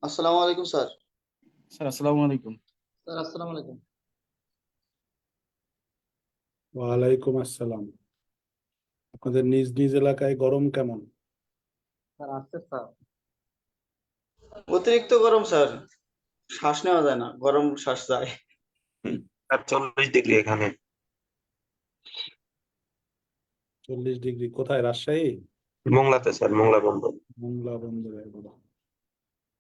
আসসালামু আলাইকুম sir. Sir আসসালামু আলাইকুম। স্যার আসসালামু আলাইকুম। ওয়ালাইকুম আসসালাম। আপনাদের নিজ নিজ এলাকায় গরম কেমন? স্যার আসছে স্যার। অতিরিক্ত গরম স্যার, শ্বাস নেওয়া যায় না, গরম শ্বাস যায়। আর 40 ডিগ্রি এখানে। 40 ডিগ্রি কোথায়? রাজশাহী? মোংলাতে স্যার, মোংলা বন্দর। মোংলা বন্দরে বলো।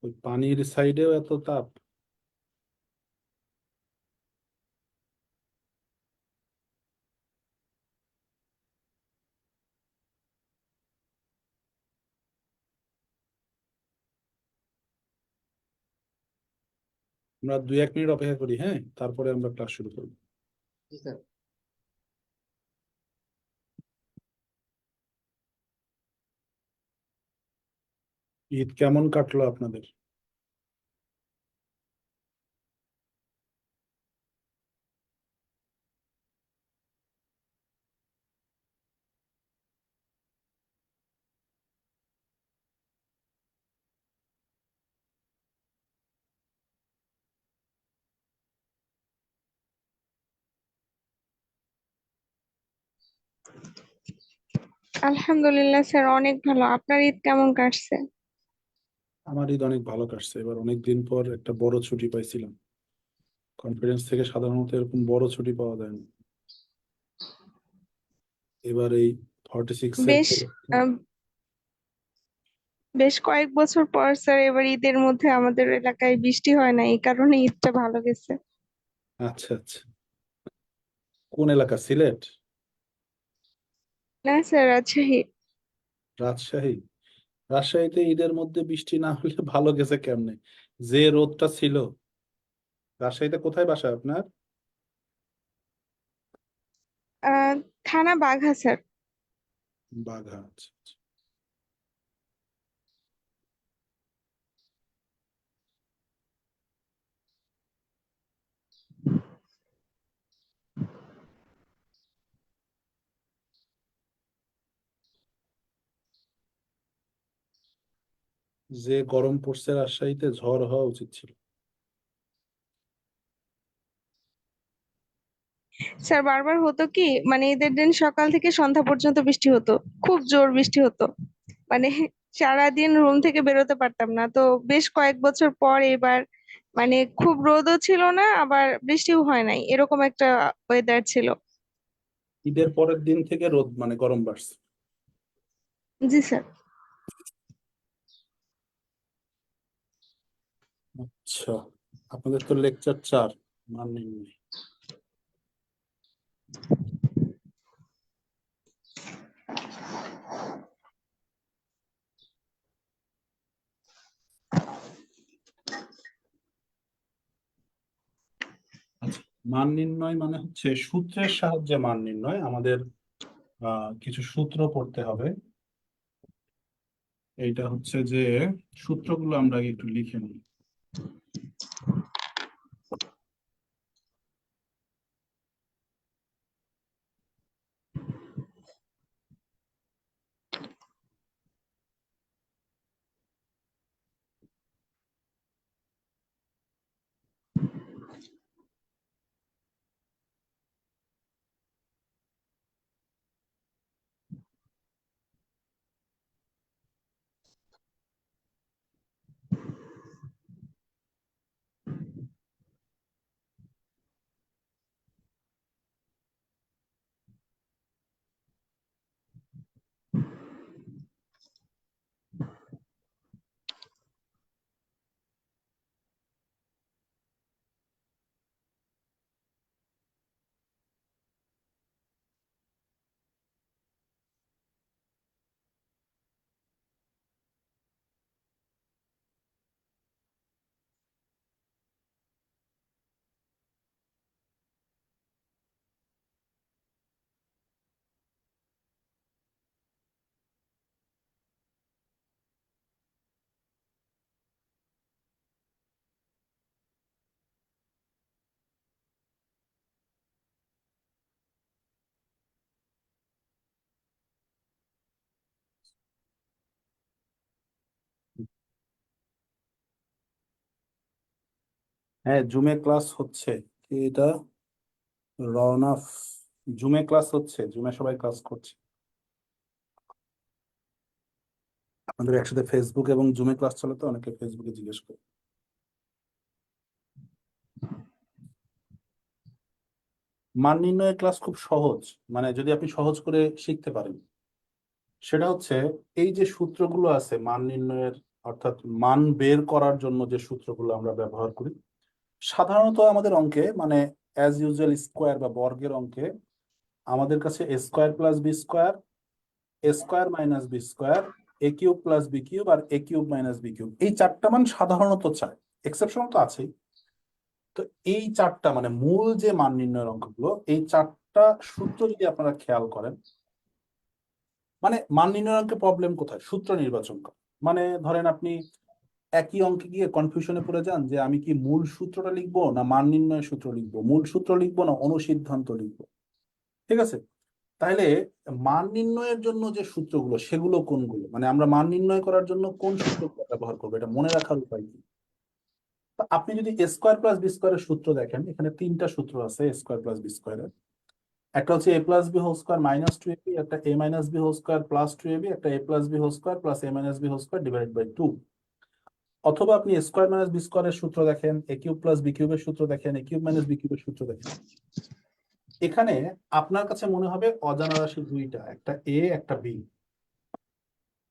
ওই পানির সাইডেও এত তাপ? আমরা 2-1 মিনিট অপেক্ষা করি, হ্যাঁ, তারপরে আমরা ক্লাস শুরু করবো। জি স্যার। ঈদ কেমন কাটলো আপনাদের? আলহামদুলিল্লাহ স্যার, অনেক ভালো। আপনার ঈদ কেমন কাটছে? আমার ঈদ অনেক ভালো কাটছে। এবার অনেক দিন পর একটা বড় ছুটি পাইছিলাম। কনফারেন্স থেকে সাধারণত এরকম বড় ছুটি পাওয়া যায় না। এবার এই 46 এর বেশ আহ, বেশ কয়েক বছর পর স্যার এবার ঈদের মধ্যে আমাদের এলাকায় বৃষ্টি হয় না, এই কারণে ঈদটা ভালো গেছে। আচ্ছা আচ্ছা। কোন এলাকা? সিলেট? না স্যার, রাজশাহী। রাজশাহী? রাজশাহীতে ঈদের মধ্যে বৃষ্টি না হলে ভালো গেছে কেমনে? যে রোদটা ছিল। রাজশাহীতে কোথায় বাসা আপনার? আহ থানা বাঘা স্যার। বাঘা, আচ্ছা আচ্ছা। যে গরম পড়ছে রাজশাহীতে, ঝড় হওয়া উচিত ছিল। স্যার বারবার হতো কি, মানে ঈদের দিন সকাল থেকে সন্ধ্যা পর্যন্ত বৃষ্টি হতো, খুব জোর বৃষ্টি হতো। মানে সারাদিন রুম থেকে বেরোতে পারতাম না। তো বেশ কয়েক বছর পর এবার মানে খুব রোদও ছিল না, আবার বৃষ্টিও হয় নাই, এরকম একটা ওয়েদার ছিল। ঈদের পরের দিন থেকে রোদ মানে গরম বাড়ছে। জি স্যার। আচ্ছা, আপনাদের তো লেকচার 4, মানে নেই। আচ্ছা, মান নির্ণয় মানে হচ্ছে সূত্রের সাহায্যে মান নির্ণয়। আমাদের কিছু সূত্র পড়তে হবে। এইটা হচ্ছে যে সূত্রগুলো আমরা আগে একটু লিখে নিই। হ্যাঁ, জুমে ক্লাস হচ্ছে কি এটা? রওনাফ, জুমে ক্লাস হচ্ছে, জুমে সবাই ক্লাস করছে। আমাদের একসাথে ফেসবুক এবং জুমে ক্লাস চলে, তো অনেকে ফেসবুকে জিজ্ঞেস করে। মান নির্ণয়ের ক্লাস খুব সহজ, মানে যদি আপনি সহজ করে শিখতে পারেন, সেটা হচ্ছে এই যে সূত্রগুলো আছে মান নির্ণয়ের, অর্থাৎ মান বের করার জন্য যে সূত্রগুলো আমরা ব্যবহার করি সাধারণত আমাদের অঙ্কে, মানে অ্যাজ ইউজুয়াল স্কোয়ার বা বর্গের অঙ্কে আমাদের কাছে এ square plus B square, a square minus B square, A cube plus B cube R A cube minus B cube, এই চারটা মান সাধারণত চায়, এক্সেপশন তো আছেই। তো এই চারটা মানে মূল যে মান নির্ণয়ের অঙ্কগুলো, এই চারটা সূত্র যদি আপনারা খেয়াল করেন, মানে মান নির্ণয়ের অঙ্কে প্রবলেম কোথায়? সূত্র নির্বাচন করা। মানে ধরেন আপনি একই অঙ্কে গিয়ে কনফিউশনে পড়ে যান যে আমি কি মূল সূত্রটা লিখবো না মান নির্ণয়ের সূত্র লিখবো, মূল সূত্র লিখবো না অনুসিদ্ধান্ত লিখবো। ঠিক আছে, তাহলে মান নির্ণয়ের জন্য যে সূত্রগুলো সেগুলো কোনগুলো, মানে আমরা মান নির্ণয় করার জন্য কোন সূত্রগুলো ব্যবহার করবো, এটা মনে রাখার উপায় কি? তো আপনি যদি এ স্কোয়ার প্লাস বি স্কোয়ারের সূত্র দেখেন, এখানে তিনটা সূত্র আছে এ স্কোয়ার প্লাস বি স্কোয়ারের। একটা হচ্ছে a plus B whole square minus two ab, একটা a minus B whole square plus two ab, একটা a plus B whole square plus a minus B whole square divide by two. অথবা আপনি এ square minus B স্কোয়ারের সূত্র দেখেন, এ cube plus B কিউবের সূত্র দেখেন, এ কিউব মাইনাস বি কিউবের সূত্র দেখেন। এখানে আপনার কাছে মনে হবে অজানা রাশি দুইটা, একটা এ একটা বি,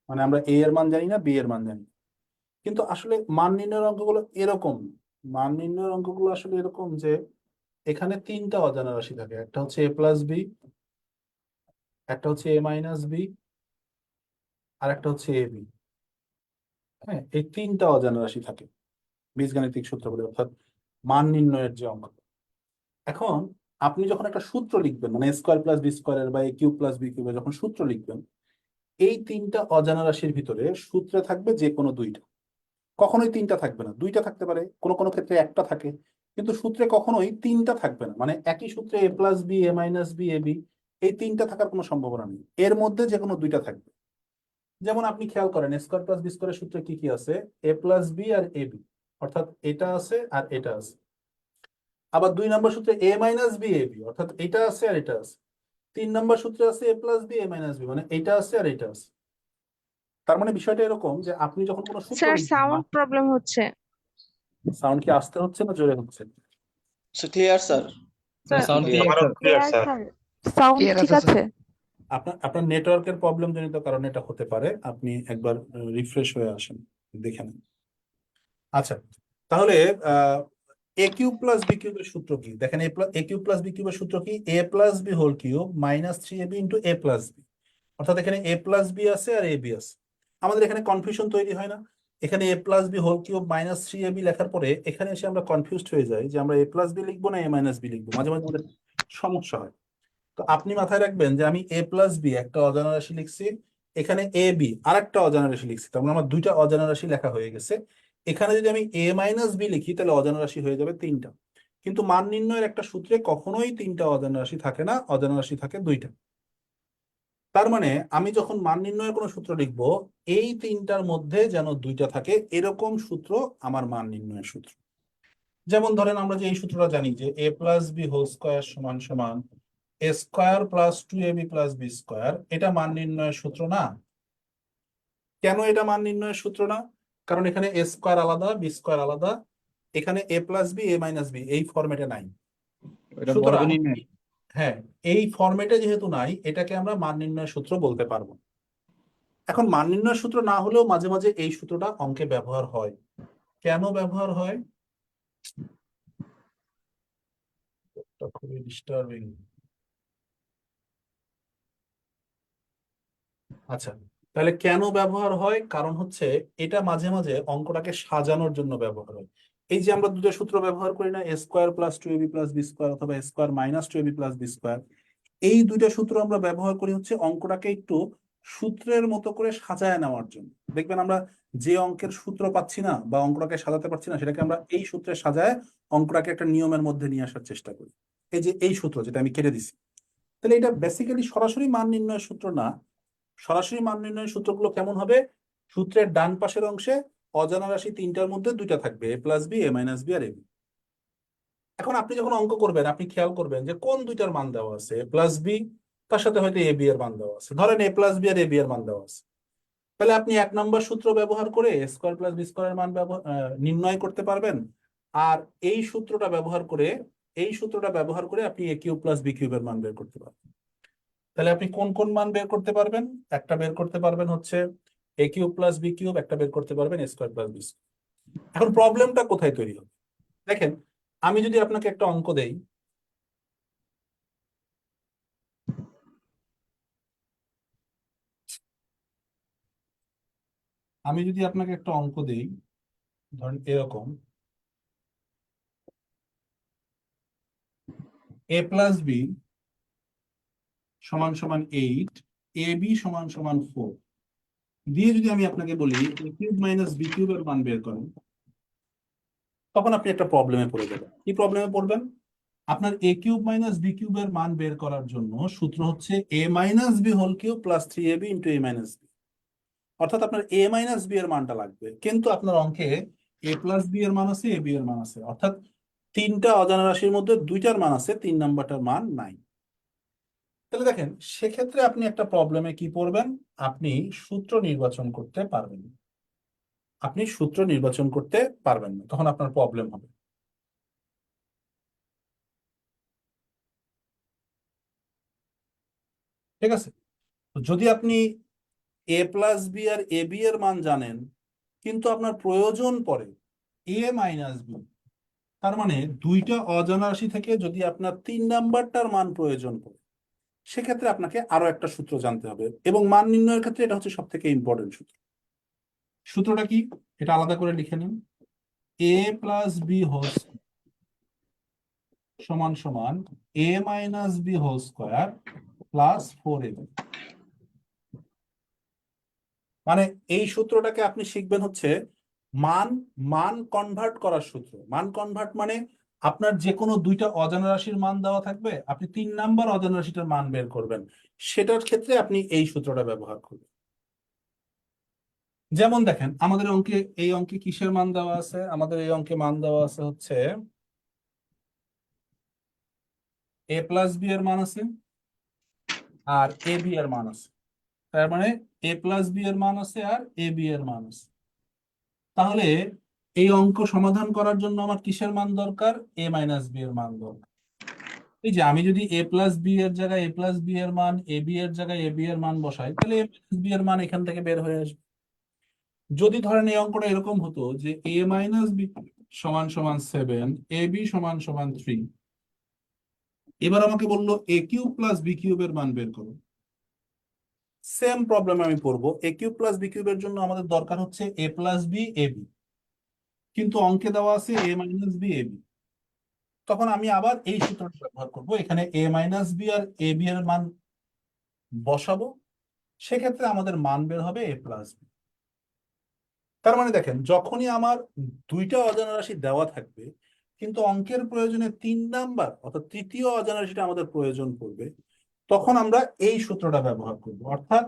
মানে আমরা এ এর মান জানি না, বি এর মান জানি না। কিন্তু আসলে মান নির্ণয়ের অঙ্কগুলো এরকম, মান নির্ণয়ের অঙ্কগুলো আসলে এরকম যে এখানে তিনটা অজানা রাশি থাকে, একটা হচ্ছে এ প্লাস বি, একটা হচ্ছে এ মাইনাস বি, আর একটা হচ্ছে এ বি। হ্যাঁ, এই তিনটা অজানা রাশি থাকে বীজগাণিতিক সূত্র বলে, অর্থাৎ মান নির্ণয়ের যে অঙ্ক। এখন আপনি যখন একটা সূত্র লিখবেন, মানে স্কোয়ার প্লাস বি স্কোয়ারের বা এ কিউব প্লাস বি কিউবের যখন সূত্র লিখবেন, এই তিনটা অজানা রাশির ভিতরে সূত্রে থাকবে যে কোনো দুইটা, কখনোই তিনটা থাকবে না। দুইটা থাকতে পারে, কোনো কোনো ক্ষেত্রে একটা থাকে, কিন্তু সূত্রে কখনোই তিনটা থাকবে না। মানে একই সূত্রে এ plus B, A minus b, a B, এই তিনটা থাকার কোনো সম্ভাবনা নেই, এর মধ্যে যে কোনো দুইটা থাকবে। যেমন আপনি খেয়াল করেন স্কোয়ার প্লাস বি স্কোয়ারের সূত্রে কি কি আছে? এ প্লাস বি আর এ বি, অর্থাৎ এটা আছে আর এটা আছে। আবার দুই নম্বর সূত্রে এ মাইনাস বি এ বি, অর্থাৎ এটা আছে আর এটা আছে। তিন নম্বর সূত্রে আছে এ plus B A minus B, মানে এটা আছে আর এটা আছে। তার মানে বিষয়টা এরকম যে আপনি যখন কোনো সূত্র স্যার লিখবেন, সাউন্ড প্রবলেম হচ্ছে। সাউন্ড কি আসতে হচ্ছে না জোরে হচ্ছে? Clear sir. Sir sound clear. Clear আমারও sir. Clear clear sir. Sir, sound clear ঠিক আছে স্যার। আছে। আপনার নেটওয়ার্কের প্রবলেম জনিত কারণে এটা হতে পারে, আপনি একবার রিফ্রেশ হয়ে আসেন, দেখে নেন। আচ্ছা, তাহলে এ কিউব প্লাস বি কিউবের সূত্র কি দেখেন, এ কিউব প্লাস বি কিউবের সূত্র কি? A plus B whole cube minus three a b into a plus b, অর্থাৎ এখানে এ প্লাস বি আছে আর এ বি আছে। আমাদের এখানে কনফিউশন তৈরি হয় না? এখানে a plus B whole cube minus three a b লেখার পরে এখানে এসে আমরা কনফিউজড হয়ে যাই যে আমরা এ প্লাস বি লিখবো না এ মাইনাস বি লিখবো, মাঝে মাঝে আমাদের সমস্যা হয়। তো আপনি মাথায় রাখবেন যে আমি এ প্লাস বি একটা অজানা রাশি লিখছি, এখানে এ বি আর একটা অজানা রাশি লিখছি, তার মানে আমার দুইটা অজানা রাশি লেখা হয়ে গেছে। এখানে যদি আমি এ মাইনাস বি লিখি তাহলে অজানা রাশি হয়ে যাবে তিনটা। কিন্তু মান নির্ণয়ের একটা সূত্রে কখনোই তিনটা অজানা রাশি থাকে না, অজানা রাশি থাকে দুইটা। তার মানে আমি যখন মান নির্ণয়ের কোনো সূত্র লিখবো, এই তিনটার মধ্যে যেন দুইটা থাকে, এরকম সূত্র আমার মান নির্ণয়ের সূত্র। যেমন ধরেন আমরা যে এই সূত্রটা জানি যে এ প্লাস বি হোল স্কোয়ার সমান সমান এ স্কোয়ার প্লাস টু এ বি প্লাস বি স্কোয়ার, এটা মান নির্ণয়ের সূত্র না। কেন এটা মান নির্ণয়ের সূত্র না? কারণ এখানে এ স্কোয়ার আলাদা, বি স্কোয়ার আলাদা, এখানে a plus B A minus B এই ফরম্যাটে নাই। এটা বর্গ সুতরাং নির্ণয়। হ্যাঁ, এই ফরম্যাটে যেহেতু নাই, এটাকে আমরা মান নির্ণয়ের সূত্র বলতে পারবো না। এখন মান নির্ণয়ের সূত্র না হলেও মাঝে মাঝে এই সূত্রটা অঙ্কে ব্যবহার হয়। কেন ব্যবহার হয়? এটা খুবই ডিস্টার্বিং। আচ্ছা, তাহলে কেন ব্যবহার হয়? কারণ হচ্ছে এটা মাঝে মাঝে অঙ্কটাকে সাজানোর জন্য ব্যবহার হয়। এই যে আমরা দুটো সূত্র ব্যবহার করি না, a square plus two ab plus B square অথবা a square minus two ab plus B square, এই দুইটা সূত্র আমরা ব্যবহার করি হচ্ছে অঙ্কটাকে একটু সূত্রের মতো করে সাজায় নেওয়ার জন্য। দেখবেন আমরা যে অঙ্কের সূত্র পাচ্ছি না বা অঙ্কটাকে সাজাতে পারছি না, সেটাকে আমরা এই সূত্রে সাজায় অঙ্কটাকে একটা নিয়মের মধ্যে নিয়ে আসার চেষ্টা করি। এই যে এই সূত্র যেটা আমি কেটে দিছি, তাহলে এটা বেসিক্যালি সরাসরি মান নির্ণয়ের সূত্র না। সরাসরি মান নির্ণয়ের সূত্রগুলো কেমন হবে? সূত্রের ডান পাশের অংশে অজানা রাশি তিনটার মধ্যে দুইটা থাকবে, এ plus B A minus B আর এ বি। এখন আপনি যখন অঙ্ক করবেন আপনি খেয়াল করবেন যে কোন দুইটার মান দেওয়া আছে, এ প্লাস বি, তার সাথে হয়তো এ বি এর মান দেওয়া আছে। ধরেন এ প্লাস বি আর এ বি এর মান দেওয়া আছে, তাহলে আপনি 1 নম্বর সূত্র ব্যবহার করে এ স্কোয়ার প্লাস বি স্কোয়ারের মান নির্ণয় করতে পারবেন। আর এই সূত্রটা ব্যবহার করে আপনি এ কিউব প্লাস বি কিউবের মান বের করতে পারবেন। তাহলে আপনি কোন কোন মান বের করতে পারবেন? একটা বের করতে পারবেন হচ্ছে এ কিউব প্লাস বি কিউব, একটা বের করতে পারবেন এ স্কোয়ার প্লাস বি স্কোয়ার। এখন প্রবলেমটা কোথায় তৈরি হবে? দেখেন, আমি যদি আপনাকে একটা অঙ্ক দেই, ধরেন এরকম, এ প্লাস বি সমান সমান 8, এ বি সমান সমান 4 দিয়ে যদি আমি আপনাকে বলি এ কিউব মাইনাস বি কিউবের মান বের করেন, তখন আপনি একটা প্রবলেমে পড়ে যাবেন। কি প্রবলেমে পড়বেন? আপনার এ কিউব মাইনাস বি কিউবের মান বের করার জন্য সূত্র হচ্ছে a minus B whole cube plus 3ab into A minus b. অর্থাৎ আপনার এ মাইনাস বি এর মানটা লাগবে, কিন্তু আপনার অঙ্কে এ প্লাস বি এর মান আছে, এ বি এর মান আছে, অর্থাৎ তিনটা অজানা রাশির মধ্যে দুইটার মান আছে, 3 নাম্বারটার মান নাই। তাহলে দেখেন, সেক্ষেত্রে আপনি একটা প্রবলেমে কি পড়বেন? আপনি সূত্র নির্বাচন করতে পারবেন না। তখন আপনার প্রবলেম হবে। ঠিক আছে? তো যদি আপনি এ প্লাস বি আর এ বি এর মান জানেন, কিন্তু আপনার প্রয়োজন পড়ে এ মাইনাস বি, তার মানে দুইটা অজানা রাশি থেকে যদি আপনার 3 নাম্বারটার মান প্রয়োজন পড়ে, সেক্ষেত্রে আপনাকে আরো একটা সূত্র জানতে হবে, এবং মান নির্ণয়ের ক্ষেত্রে এটা হচ্ছে সব থেকে ইম্পর্টেন্ট সূত্র। সূত্রটা কি? এটা আলাদা করে লিখে নিন। এ প্লাস বি হোল সমান সমান a minus B whole square plus 4ab। মানে এই সূত্রটাকে আপনি শিখবেন হচ্ছে মান মান কনভার্ট করার সূত্র। মান কনভার্ট মানে আপনার যে কোনো দুইটা অজানা রাশির মান দেওয়া থাকবে, আপনি 3 নাম্বার অজানা রাশিটার মান বের করবেন, সেটার ক্ষেত্রে আপনি এই সূত্রটা ব্যবহার করবেন। যেমন দেখেন, আমাদের এই অঙ্কে কিসের মান দেওয়া আছে? আমাদের এই অঙ্কে মান দেওয়া আছে হচ্ছে এ প্লাস বি এর মান আছে আর এ বি এর মান আছে। তার মানে এ প্লাস বি এর মান আছে আর এ বি এর মান আছে। তাহলে এই অঙ্ক সমাধান করার জন্য আমার কিসের মান দরকার? এ মাইনাস বি এর মান দরকার। এই যে আমি যদি এ প্লাস বি এর জায়গায় এ প্লাস বি এর মান, এ বি এর জায়গায় এ বি এর মান বসাই, তাহলে এ মাইনাস বি এর মান এখান থেকে বের হয়ে আসবে। যদি ধরেন এই অঙ্কটা এরকম হতো যে এ মাইনাস বি সমান সমান 7, এ বি সমান সমান 3, এবার আমাকে বললো এ কিউব প্লাস বি কিউবের মান বের করো, সেম প্রবলেম আমি পড়বো। এ কিউব প্লাস বি কিউবের জন্য আমাদের দরকার হচ্ছে a plus B a B, কিন্তু অঙ্কে দেওয়া আছে এ মাইনাস বি এ বি। তখন আমি আবার এই সূত্রটা ব্যবহার করব, এখানে এ মাইনাস বি আর এ বি এর মান বসাবো, সেক্ষেত্রে আমাদের মান বের হবে এ প্লাস বি। তার মানে দেখেন, যখনই আমার দুইটা অজানা রাশি দেওয়া থাকবে, কিন্তু অঙ্কের প্রয়োজনে 3 নাম্বার অর্থাৎ তৃতীয় অজানা রাশিটা আমাদের প্রয়োজন পড়বে, তখন আমরা এই সূত্রটা ব্যবহার করব। অর্থাৎ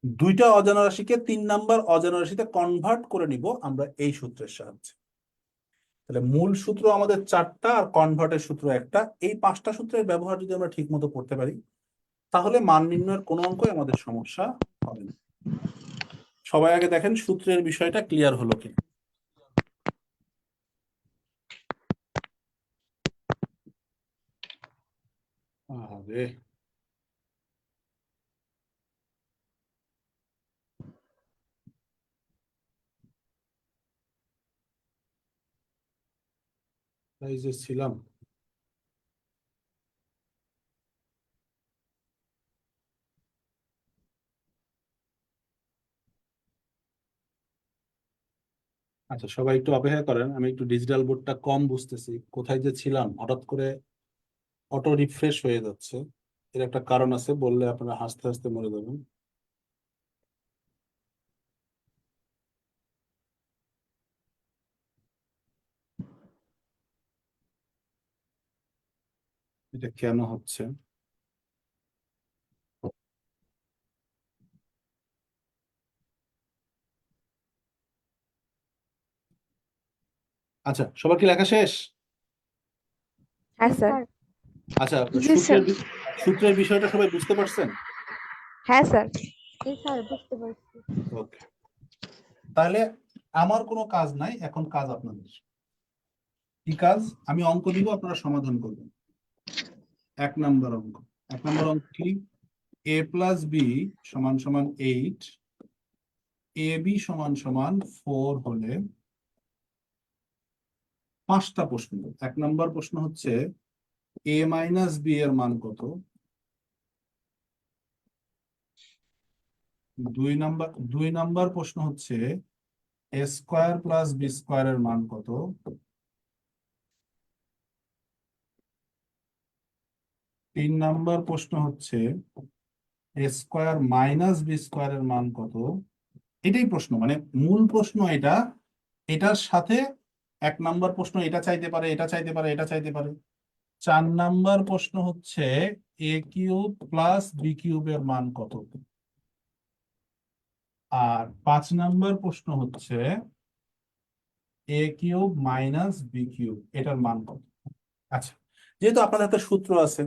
দুইটা অজানা রাশিকে 3 নাম্বার অজানা রাশিতে কনভার্ট করে নিব আমরা এই সূত্রের সাহায্যে। তাহলে মূল সূত্র আমাদের 4টা আর কনভার্টের সূত্র একটা। এই 5টা সূত্রের ব্যবহার যদি আমরা ঠিক মতো করতে পারি, তাহলে মান নির্ণয়ের কোনো অঙ্কই আমাদের সমস্যা হবে না। সবাই আগে দেখেন সূত্রের বিষয়টা ক্লিয়ার হলো কিনা। আরে, তাই যে ছিলাম। আচ্ছা, সবাই একটু অপেক্ষা করেন, আমি একটু ডিজিটাল বোর্ডটা কম বুঝতেছি, কোথায় যে ছিলাম হঠাৎ করে অটো রিফ্রেশ হয়ে যাচ্ছে। এর একটা কারণ আছে, বললে আপনারা হাসতে হাসতে মরে যাবেন। এটা কেন হচ্ছে? আচ্ছা, সবার কি লেখা শেষ? হ্যাঁ স্যার। আচ্ছা, জি স্যার। সূত্রের বিষয়টা সবাই বুঝতে পারছেন? হ্যাঁ স্যার। জি স্যার, বুঝতে পারছি। ওকে, তাহলে আমার কোনো কাজ নাই, এখন কাজ আপনাদের। কি কাজ? আমি অঙ্ক দিব, আপনারা সমাধান করবেন। 1 নম্বর অঙ্ক। 1 নম্বর অঙ্ক কি? a প্লাস বি সমান সমান 8, এ বি সমান সমান 4 হলে 5টা প্রশ্ন। 1 নম্বর প্রশ্ন হচ্ছে a মাইনাস বি এর মান কত। 2 নম্বর প্রশ্ন হচ্ছে এ স্কোয়ার প্লাস বি স্কোয়ারের মান কত। 3 নম্বর প্রশ্ন হচ্ছে এ স্কোয়ার মাইনাস বি স্কোয়ারের মান কত। এটাই প্রশ্ন, মানে মূল প্রশ্ন এটা। এটার সাথে 1 নম্বর প্রশ্ন এটা চাইতে পারে, এটা চাইতে পারে, এটা চাইতে পারে। 4 নম্বর প্রশ্ন হচ্ছে এ কিউব প্লাস বি কিউবের মান কত। আর 5 নম্বর প্রশ্ন হচ্ছে এ কিউব মাইনাস বি কিউব এটার মান কত। আচ্ছা, যেহেতু আপনাদের একটা সূত্র আছে,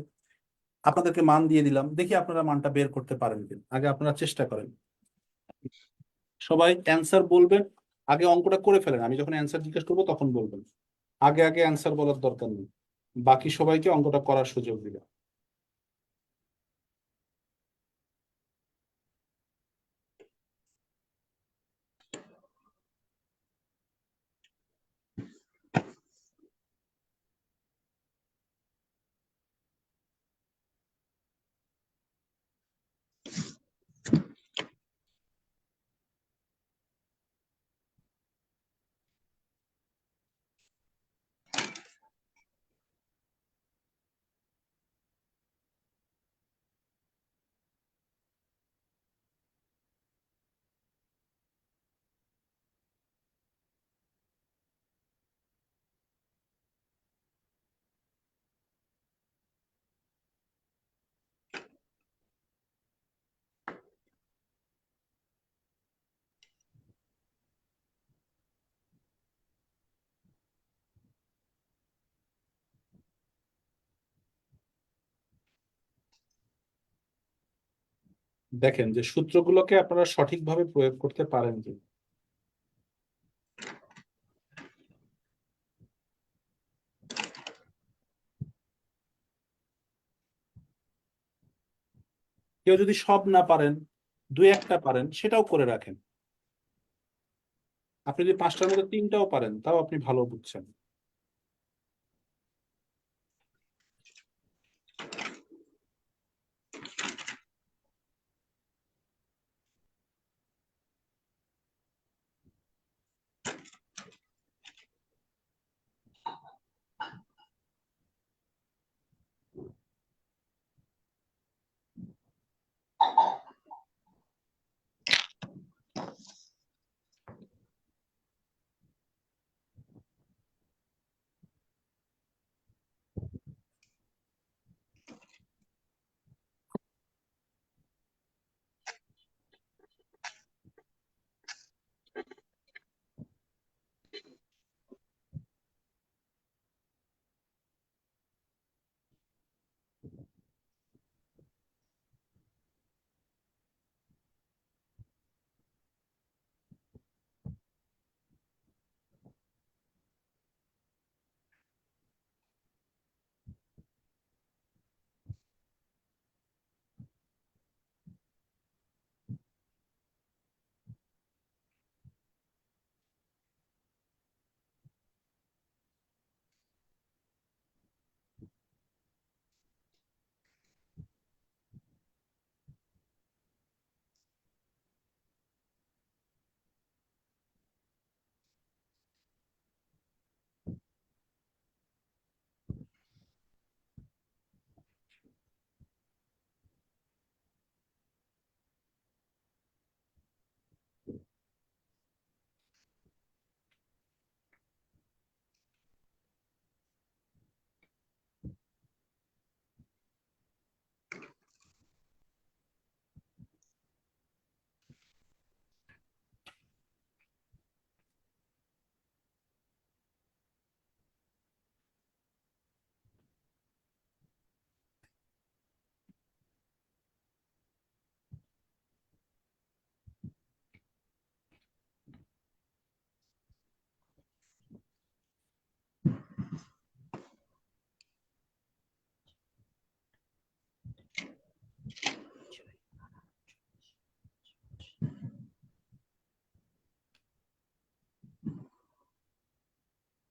আপনাদেরকে মান দিয়ে দিলাম, দেখি আপনারা মানটা বের করতে পারেন কিনা। আগে আপনারা চেষ্টা করেন, সবাই অ্যান্সার বলবেন। আগে অঙ্কটা করে ফেলেন, আমি যখন অ্যান্সার জিজ্ঞেস করবো তখন বলবেন। আগে আগে অ্যান্সার বলার দরকার নেই, বাকি সবাইকে অঙ্কটা করার সুযোগ দিবেন। দেখেন যে সূত্রগুলোকে আপনারা সঠিকভাবে প্রয়োগ করতে পারেন কি। কেউ যদি সব না পারেন, 2-1টা পারেন, সেটাও করে রাখেন। আপনি যদি 5টার মধ্যে 3টাও পারেন, তাও আপনি ভালো বুঝছেন।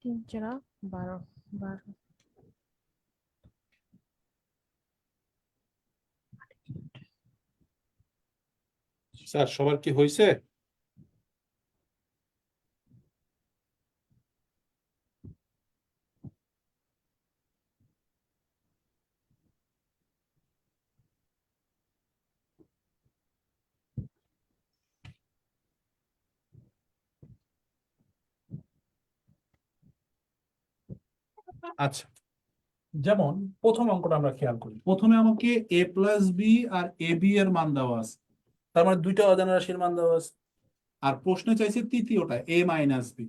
3 × 12 12 স্যার সবার কি হয়েছে? আচ্ছা, যেমন প্রথম অঙ্কটা আমরা খেয়াল করি। প্রথমে আমাকে a প্লাস বি আর এ বি এর মান দেওয়া আছে, তার মানে দুইটা অজানা রাশির মান দেওয়া আছে। আর প্রশ্নে চাইছে তৃতীয়টা a মাইনাস বি,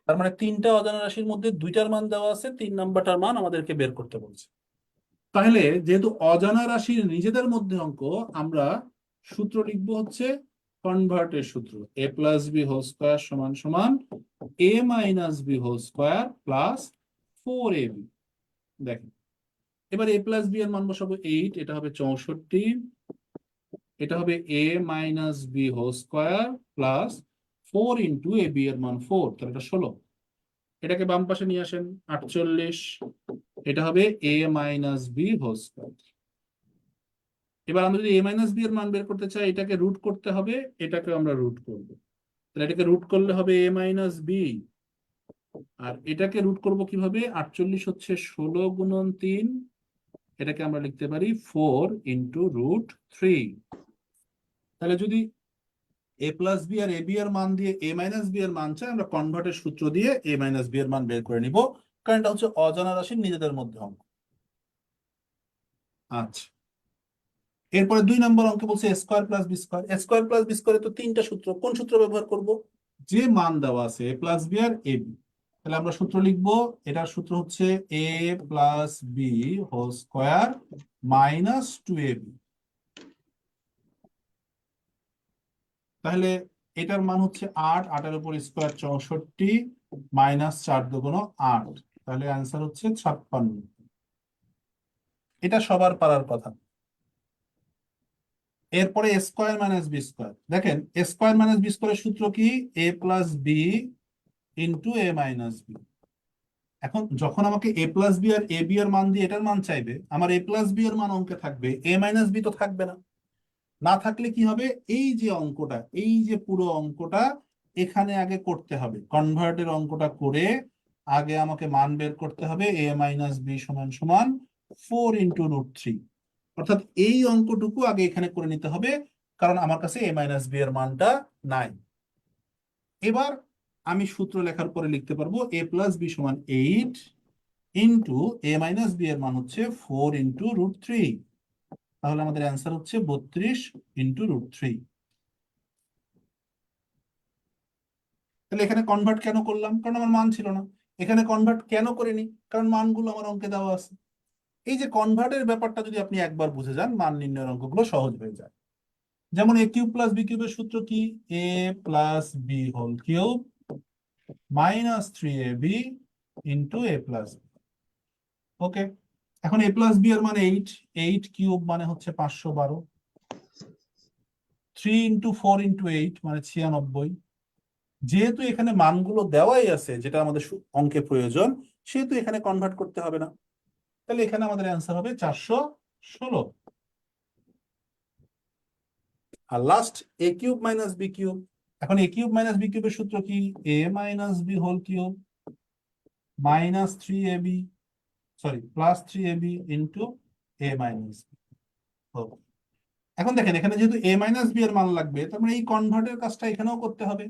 তার মানে তিনটা অজানা রাশির মধ্যে দুইটার মান দেওয়া আছে, 3 নাম্বারটার মান আমাদেরকে বের করতে বলছে। তাহলে যেহেতু অজানা রাশির নিজেদের মধ্যে অঙ্ক, আমরা সূত্র লিখবো হচ্ছে কনভার্টের সূত্র, a plus B whole square সমান সমান a minus B whole square plus 4ab। দেখেন এবার a প্লাস বি এর মান বসাবো 8, এটা হবে 64, এটা হবে a minus B whole square plus 4 into A B এর মান 4, তাহলে এটা 16। এটাকে বাম পাশে নিয়ে আসেন, 48, এটা হবে a minus B whole square. এবার আমরা যদি a মাইনাস বি এর মান বের করতে চাই, এটাকে রুট করতে হবে, এটাকে আমরা রুট করব, তাহলে এটাকে রুট করলে হবে a মাইনাস বি, আর এটাকে রুট করব কিভাবে? 48 হচ্ছে 16 গুণন 3, এটাকে আমরা লিখতে পারি 4 ইন্টু রুট 3। তাহলে যদি a প্লাস বি আর এ বি এর মান দিয়ে a মাইনাস বি এর মান চাই, আমরা কনভার্টের সূত্র দিয়ে a মাইনাস বি এর মান বের করে নিব, কারণ এটা হচ্ছে অজানা রাশির নিজেদের মধ্যে অঙ্ক। আচ্ছা, এরপরে 2 নম্বর অঙ্কে বলছে a square plus B square. a square plus B স্কোয়ারে তো তিনটা সূত্র, কোন সূত্র ব্যবহার করব? যে মান দেওয়া আছে a প্লাস বি আর এ বি, তাহলে আমরা সূত্র লিখবো, এটার সূত্র হচ্ছে a plus B whole square minus 2ab। তাহলে এটার মান হচ্ছে 8, 8 এর উপর স্কোয়ার 64, মাইনাস 4 দুগুণ 8, তাহলে অ্যান্সার হচ্ছে 56। এটা সবার পারার কথা। এরপরে A square minus B square, দেখেন এ স্কোয়ার মাইনাস বি স্কোয়ারের সূত্র কি? a plus B into A minus B. এখন যখন আমাকে a প্লাস বি আর এ বি এর মান দিয়ে এটার মান চাইবে, আমার a প্লাস বি এর মান অঙ্কে থাকবে, a মাইনাস বি তো থাকবে না। না থাকলে কি হবে? এই যে অঙ্কটা, এই যে পুরো অঙ্কটা এখানে আগে করতে হবে, কনভার্টের অঙ্কটা করে আগে আমাকে মান বের করতে হবে a মাইনাস বি সমান সমান 4 ইন্টু রুট 3, অর্থাৎ এই অঙ্কটুকু আগে এখানে করে নিতে হবে, কারণ আমার কাছে a মাইনাস বি এর মানটা নাই। এবার আমি সূত্র লেখার পরে লিখতে পারবো a প্লাস বি সমান 8 ইন্টু a মাইনাস বি এর মান হচ্ছে 4 ইন্টু রুট 3, তাহলে আমাদের অ্যান্সার হচ্ছে 32 ইন্টু রুট 3। তাহলে এখানে কনভার্ট কেন করলাম? কারণ আমার মান ছিল না। এখানে কনভার্ট কেন করিনি? কারণ মানগুলো আমার অঙ্কে দেওয়া আছে। এই যে কনভার্টের ব্যাপারটা যদি আপনি একবার বুঝে যান, মান নির্ণয়ের অঙ্কগুলো সহজ হয়ে যায়। যেমন a কিউব প্লাস বি কিউবের সূত্র কি? a plus B whole cube minus 3ab into a plus b. Okay, এখন a প্লাস বি এর মানে 8, 8 কিউব মানে হচ্ছে 512, 3 ইন্টু 4 ইন্টু 8 মানে 96। যেহেতু এখানে মানগুলো দেওয়াই আছে, যেটা আমাদের অঙ্কে প্রয়োজন, সেহেতু এখানে কনভার্ট করতে হবে না। তাহলে এখানে আমাদের অ্যান্সার হবে 416। আর last a cube minus B cube. এখন a কিউব মাইনাস বি কিউবের সূত্র কি? a minus B whole cube minus 3ab, sorry plus 3ab into a minus B. এখন দেখেন এখানে যেহেতু a মাইনাস বি এর মান লাগবে, তার মানে এই কনভার্টের কাজটা এখানেও করতে হবে।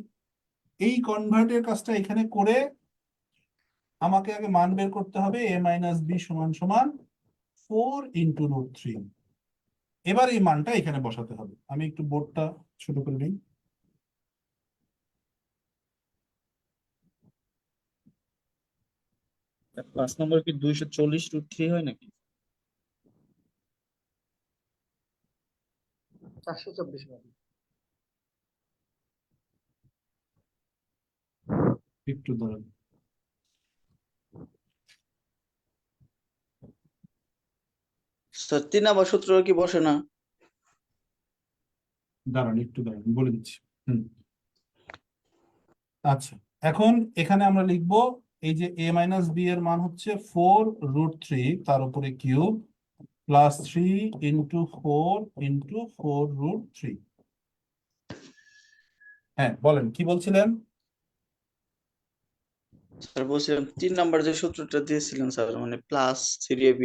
এই কনভার্টের কাজটা এখানে করে আমাকে আগে মান বের করতে হবে a মাইনাস বি সমান সমান 4 ইন্টু রুট 3। এবার এই মানটা এখানে বসাতে হবে। আমি একটু বোর্ডটা ছোট করে নিই। পাঁচ নম্বর কি 240√3 হয় নাকি? 424 হবে। একটু দাঁড়ান, স্যার 3 নম্বর সূত্র কি বসে না? একটু দাঁড়ান, বলে দিচ্ছি। আচ্ছা, এখন এখানে আমরা লিখবো এই যে a মাইনাস b এর মান হচ্ছে 4√3 তার উপরে কিউব প্লাস 3 ইন্টু 4 ইন্টু 4√3। হ্যাঁ বলেন কি বলছিলেন? স্যার বলছিলাম 3 নাম্বার যে সূত্রটা দিয়েছিলেন স্যার, মানে প্লাস 3ab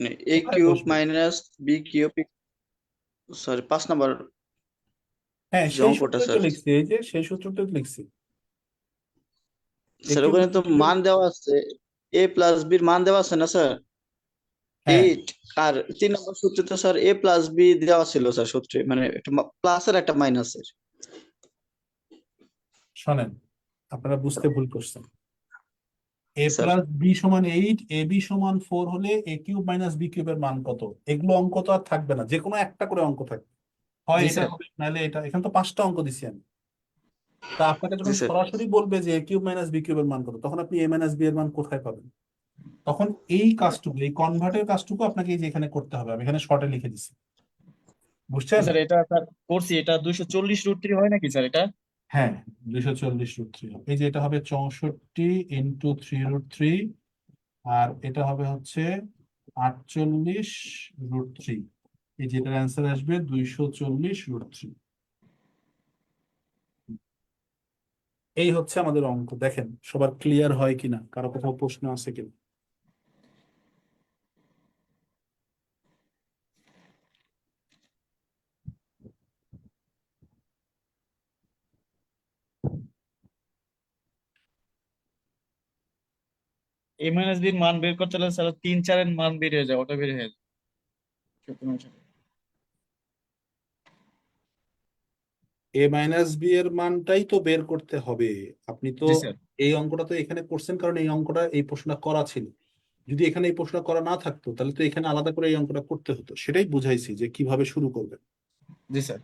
মানে a কোথায় কিউব বসবে? Minus B cube, sorry 5 number হ্যাঁ যে সেই অঙ্কটা সূত্রই তো স্যার। লিখছি, এই যে সেই সূত্রটাই লিখছি। a স্যার কিউব ওখানে তো মাইনাস b, মান দেওয়া আছে, a প্লাস বির মান দেওয়া আছে না স্যার, হ্যাঁ 8। আর 3 নম্বর সূত্রে তো স্যার a প্লাস বি দেওয়া ছিল স্যার সূত্রে, মানে একটা প্লাস আর একটা মাইনাসের। শোনেন, আপনারা বুঝতে ভুল করছেন। a স্যার প্লাস বি সমান 8, এ বি সমান 4 হলে a কিউব মাইনাস বি কিউবের মান কত? এগুলো অঙ্ক তো আর থাকবে না, যে কোনো একটা করে অঙ্ক থাকবে, হয় জি এটা স্যার। হবে নাহলে এটা। এখানে তো 5টা অঙ্ক দিছি আমি। তা আপনাকে জি যখন স্যার। সরাসরি বলবে যে a কিউব মাইনাস বি কিউবের মান কত, তখন আপনি a মাইনাস বি এর মান কোথায় পাবেন? তখন এই কাজটুকু, এই কনভার্টের কাজটুকু আপনাকে এই যে এখানে করতে হবে, আমি এখানে শর্টে লিখে দিচ্ছি, বুঝছেন? স্যার এটা স্যার করছি, এটা 240√3 হয় নাকি স্যার এটা? হ্যাঁ 240√3, এই যে এটা হবে 64 × 3√3, আর এটা হবে হচ্ছে 48√3। এই যে এটার অ্যান্সার আসবে 240√3। এই হচ্ছে আমাদের অঙ্ক। দেখেন সবার ক্লিয়ার হয় কিনা, কারো কোথাও প্রশ্ন আছে কিনা। a মাইনাস b এর মান বের করতে হলে স্যার 3 4 এর মান বের হয়ে যায়, ওটা বের হয়ে যায়। a মাইনাস বি এর মানটাই তো বের করতে হবে। আপনি তো জি স্যার। এই অঙ্কটা তো এখানে করছেন কারণ এই অঙ্কটা, এই প্রশ্নটা করা ছিল। যদি এখানে এই প্রশ্ন করা না থাকতো তাহলে তো এখানে আলাদা করে এই অঙ্কটা করতে হতো, সেটাই বুঝাইছি যে কিভাবে শুরু করবেন। জি স্যার।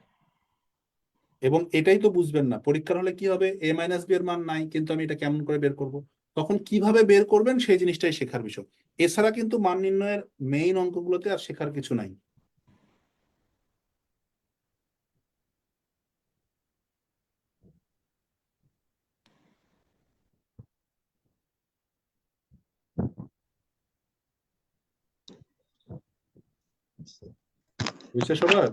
এবং এটাই তো বুঝবেন না, পরীক্ষার হলে কি হবে, a মাইনাস বি এর মান নাই কিন্তু আমি এটা কেমন করে বের করব। তখন কিভাবে বের করবেন সেই জিনিসটাই শেখার বিষয়। এছাড়া কিন্তু মান নির্ণয়ের মেইন অঙ্কগুলোতে আর শেখার কিছু নাই। বুঝছে সবার?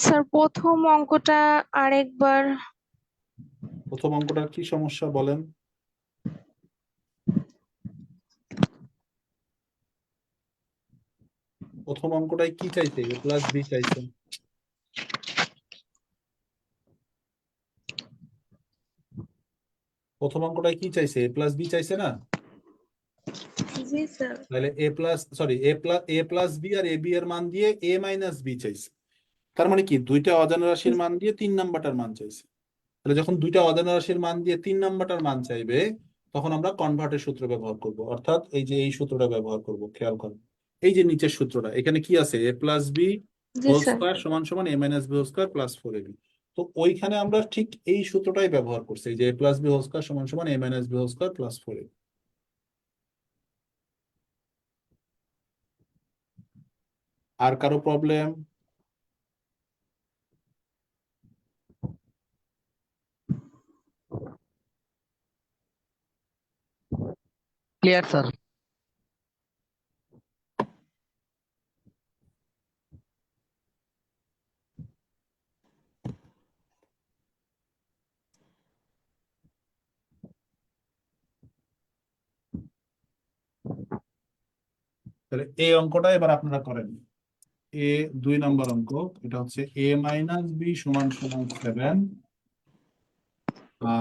স্যার প্রথম অঙ্কটা আরেকবার। প্রথম অঙ্কটার কি সমস্যা বলেন? প্রথম অঙ্কটায় কি চাইছে, a প্লাস বি চাইছে। প্রথম অঙ্কটায় কি চাইছে, a প্লাস বি চাইছে না? জি স্যার। তাহলে এ প্লাস বি আর এ বি এর মান দিয়ে a মাইনাস বি চাইছে। তার মানে কি, দুইটা অজানা রাশির মান দিয়ে 3 নাম্বারটার মান চাইছে। তাহলে যখন দুইটা অজানা রাশির মান দিয়ে 3 নাম্বারটার মান চাইবে, তখন আমরা কনভার্টের সূত্র ব্যবহার করব, অর্থাৎ এই যে এই সূত্রটা ব্যবহার করব। খেয়াল করুন, এই যে নিচের সূত্রটা, এখানে কি আছে, a প্লাস বি জি হোল স্যার। স্কোয়ার সমান সমান a minus B whole square plus 4ab। তো ওইখানে আমরা ঠিক এই সূত্রটাই ব্যবহার করছি, এই যে a plus B whole square সমান সমান a minus B whole square plus 4ab। আর কারো প্রবলেম? Clear sir. তাহলে এই অঙ্কটা এবার আপনারা করেন। 2 নম্বর অঙ্ক, এটা হচ্ছে a মাইনাস বি সমান সমান 7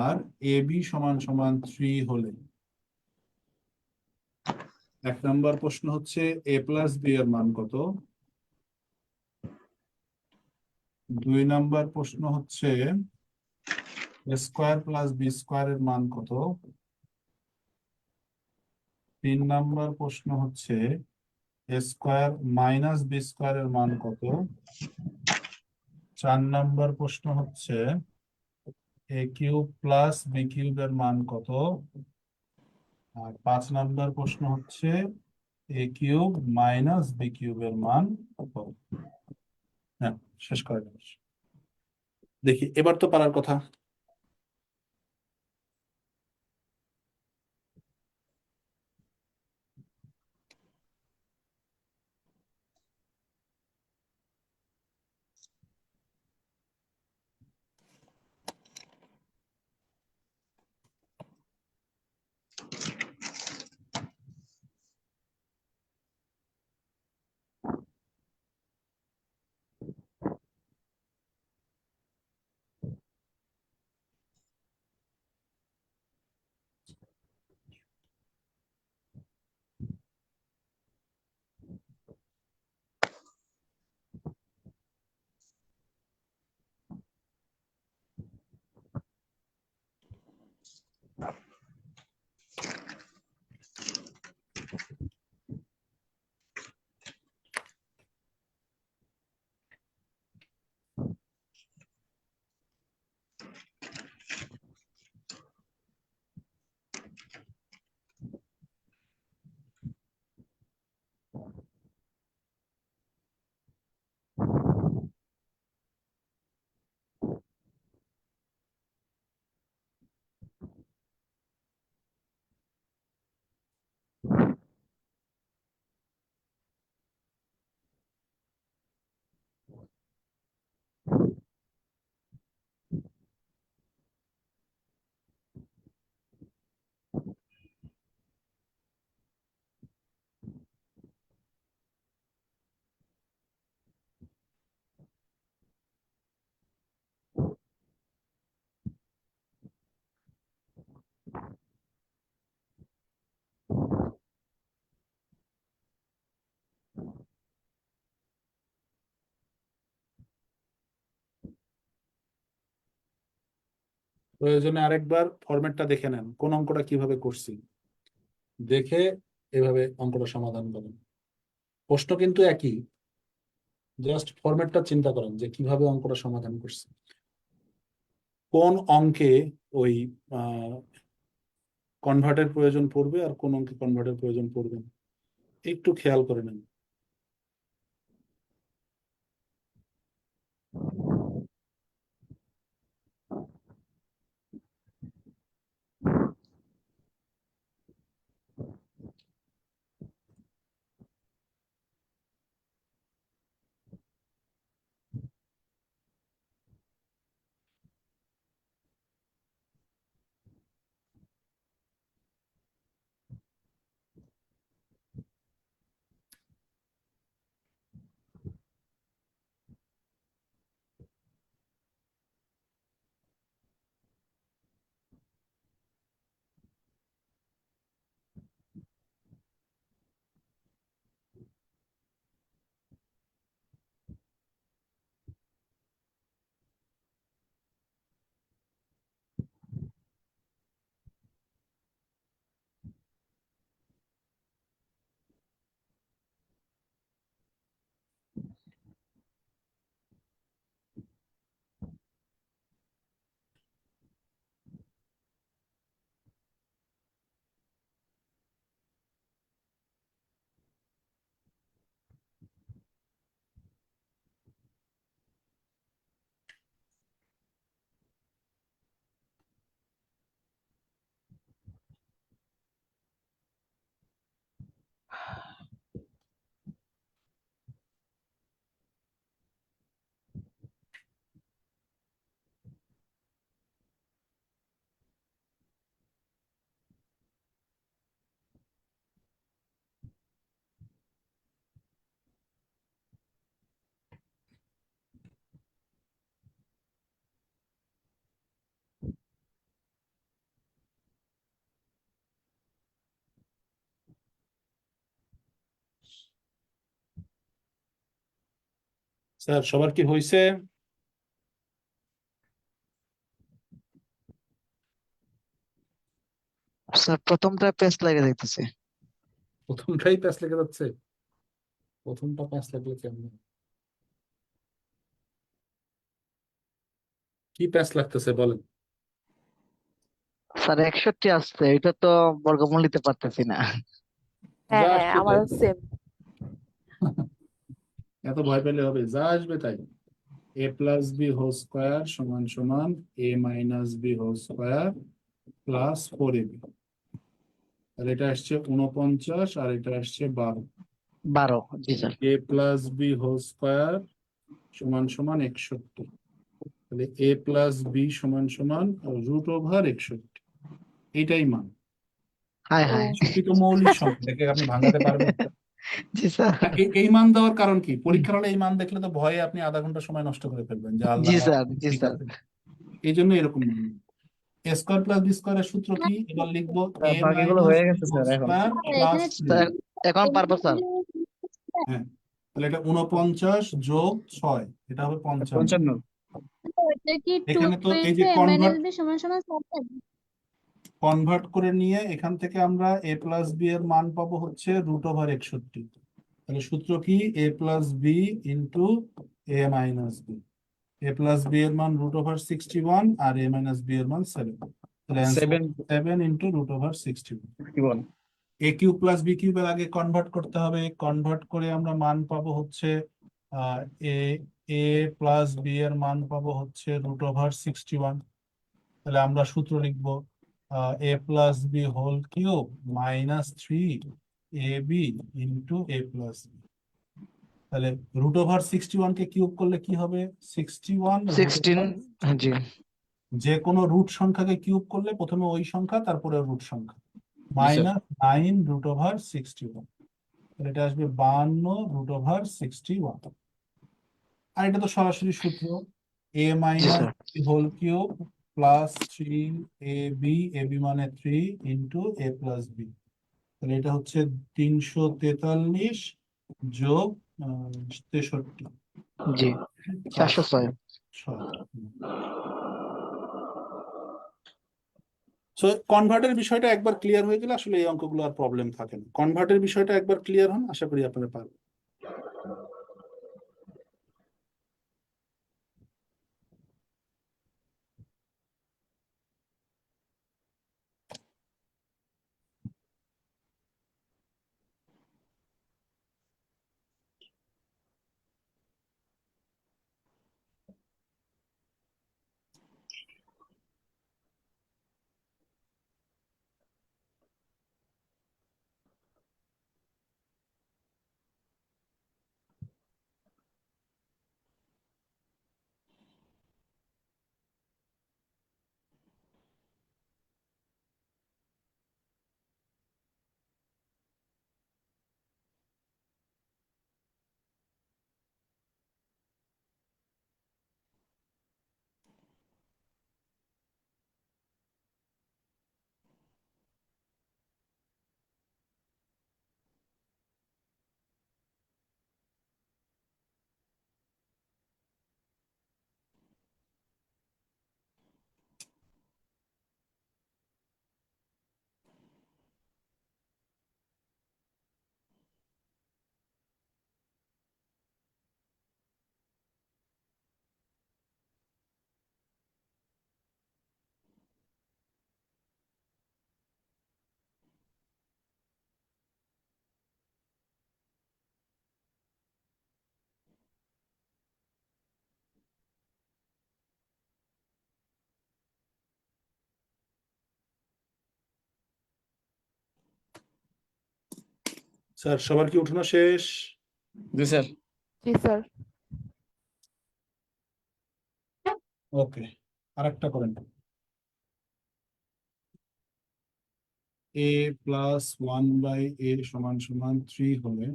আর এ বি সমান সমান 3 হলে 1 নম্বর প্রশ্ন হচ্ছে a প্লাস বি এর মান কত। 2 নম্বর প্রশ্ন হচ্ছে a square plus B square এর মান কত। 3 নম্বর প্রশ্ন হচ্ছে a square minus B square এর মান কত। 4 নম্বর প্রশ্ন হচ্ছে a cube plus B cube এর মান কত। আর 5 নম্বর প্রশ্ন হচ্ছে a কিউব মাইনাস বি কিউবের মান কত। হ্যাঁ, শেষ করে দেব। দেখি এবার তো পারার কথা। প্রয়োজনে আরেকবার ফরম্যাটটা দেখে নেন, কোন অঙ্কটা কিভাবে করছি, দেখে এভাবে অঙ্কটা সমাধান করেন। প্রশ্ন কিন্তু একই, জাস্ট ফরম্যাটটা চিন্তা করেন যে কিভাবে অঙ্কটা সমাধান করছি। কোন অঙ্কে ওই কনভার্টের প্রয়োজন পড়বে আর কোন অঙ্কে কনভার্টের প্রয়োজন পড়বে না, একটু খেয়াল করে নেন। স্যার সবার কি হয়েছে? স্যার প্রথমটা পেস্ট লাগে দেখতেছে। প্রথমটাই প্যাচ লেগে যাচ্ছে? প্রথমটা প্যাচ লাগলে কেমন? কি প্যাচ লাগতেছে বলেন? স্যার 61 আসছে, এটা তো বর্গমূল নিতে পারতেছি না। যা হ্যাঁ আসবে তাই। আমারও সেম। এত ভয় পেলে হবে, যা আসবে তাই। a plus B whole square সমান সমান a minus B whole square plus 4ab। আর এটা আসছে 49 আর এটা আসছে 12। 12, জি sir. a plus B whole square সমান সমান 61। তাহলে a প্লাস বি সমান সমান √61। এইটাই মান। হাই ও হাই। সত্যি তো মৌলিক সংখ্যা, এটাকে আপনি ভাঙাতে পারবেন? জি স্যার। না, এই মান দেওয়ার কারণ কি? পরীক্ষার হলে এই মান দেখলে তো ভয়ে আপনি আধা ঘন্টা সময় নষ্ট করে ফেলবেন যে আল্লাহ জি স্যার, জি ঠিক স্যার। আছে। এই জন্য এরকম মান। এ স্কোয়ার প্লাস বি স্কোয়ারের সূত্র কি? এবার লিখবো এ বাকিগুলো মাইনাস হয়ে বি গেছে হোল স্যার এখন। স্কোয়ার প্লাস স্যার এখন পারবো স্যার। হ্যাঁ, তাহলে এটা 49 যোগ 6, এটা হবে 55। 55। এটা কি এখানে তো এই 2 যে a মাইনাস b সমান সমান 7? কনভার্ট করে নিয়ে এখান থেকে আমরা এ প্লাস বি এর মান পাবো হচ্ছে √61। তাহলে সূত্র কি? A plus B into A minus b. A plus B এর মান √61 আর এ মাইনাস বি এর মান 7। তাহলে অ্যান্সার 7 ইন্টু √61। কি বল? এ কিউব প্লাস বি কিউবের আগে কনভার্ট করতে হবে। কনভার্ট করে আমরা মান পাবো হচ্ছে এ এ প্লাস বি এর মান পাবো হচ্ছে √61। তাহলে আমরা সূত্র লিখবো a plus B whole cube minus 3ab into a plus b. তাহলে √61 কে কিউব করলে কি হবে? 61 16, জি যে কোনো রুট সংখ্যাকে কিউব করলে প্রথমে ওই সংখ্যা তারপরে রুট সংখ্যা স্যার। -9 √61। তাহলে এটা আসবে 52 √61। আর এটা তো সরাসরি সূত্র a জি minus sir. B whole cube plus 3ab, ab মানে 3 ইন্টু এ প্লাস বি। তাহলে এটা হচ্ছে 343 যোগ 63, জি 406। 406। সো কনভার্টের বিষয়টা একবার ক্লিয়ার হয়ে গেলে আসলে এই অঙ্কগুলো আর প্রবলেম থাকে না। কনভার্টের বিষয়টা একবার ক্লিয়ার হন, আশা করি আপনারা পারবেন। স্যার সবার কি উঠানো শেষ? জি স্যার। জি স্যার। ওকে, আরেকটা করেন। এ প্লাস 1/a সমান সমান 3 হলে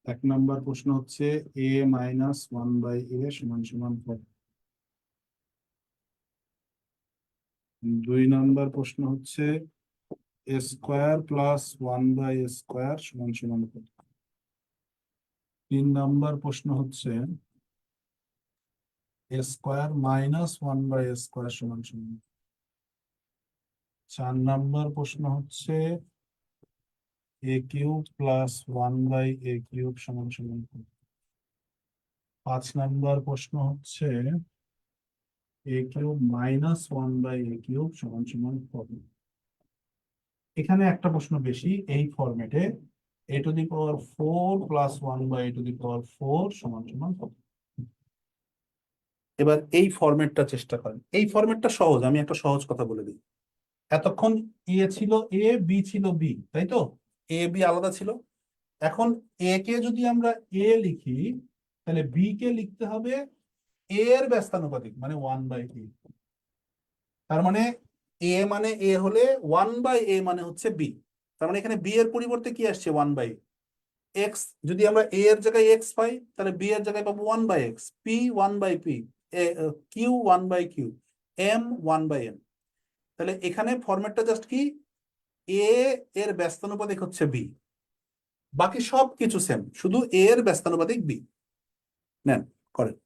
1 নম্বর প্রশ্ন হচ্ছে a মাইনাস 1/a সমান সমান কত? 2 নম্বর প্রশ্ন হচ্ছে a square plus 1/a square সমান সমান কত? 3 নম্বর প্রশ্ন হচ্ছে a square minus 1/a square সমান সমান কত? 4 নম্বর প্রশ্ন হচ্ছে a cube plus 1/a cube সমান সমান কত? 5 নম্বর প্রশ্ন হচ্ছে a cube minus 1/a cube সমান সমান কত? এখানে একটা প্রশ্ন বেশি এই ফরম্যাটে, a⁴ প্লাস 1/a⁴ সমান সমান কত? এবার এই ফরম্যাটটা চেষ্টা করেন। এই ফরম্যাটটা সহজ, আমি একটা সহজ কথা বলে দিই। এতক্ষণ এ ছিল এ, বি ছিল বি, তাই তো? এ বি আলাদা ছিল। এখন এ কে যদি আমরা এ লিখি, তাহলে বি কে লিখতে হবে এ এর ব্যস্তানুপাতিক, মানে 1/a। তার মানে এ মানে এ হলে 1/a মানে হচ্ছে বি। তার মানে এখানে বি এর পরিবর্তে কি আসছে? 1/a। এক্স যদি আমরা এ এর জায়গায় এক্স পাই, তাহলে বি এর জায়গায় পাবো 1/x, P 1/p, Q 1/q, M 1/m। তাহলে এখানে ফরম্যাটটা জাস্ট কি, এ এর ব্যস্তানুপাতিক হচ্ছে বি, বাকি সব কিছু সেম, শুধু এ এর ব্যস্তানুপাতিক বি। নেন, করেন।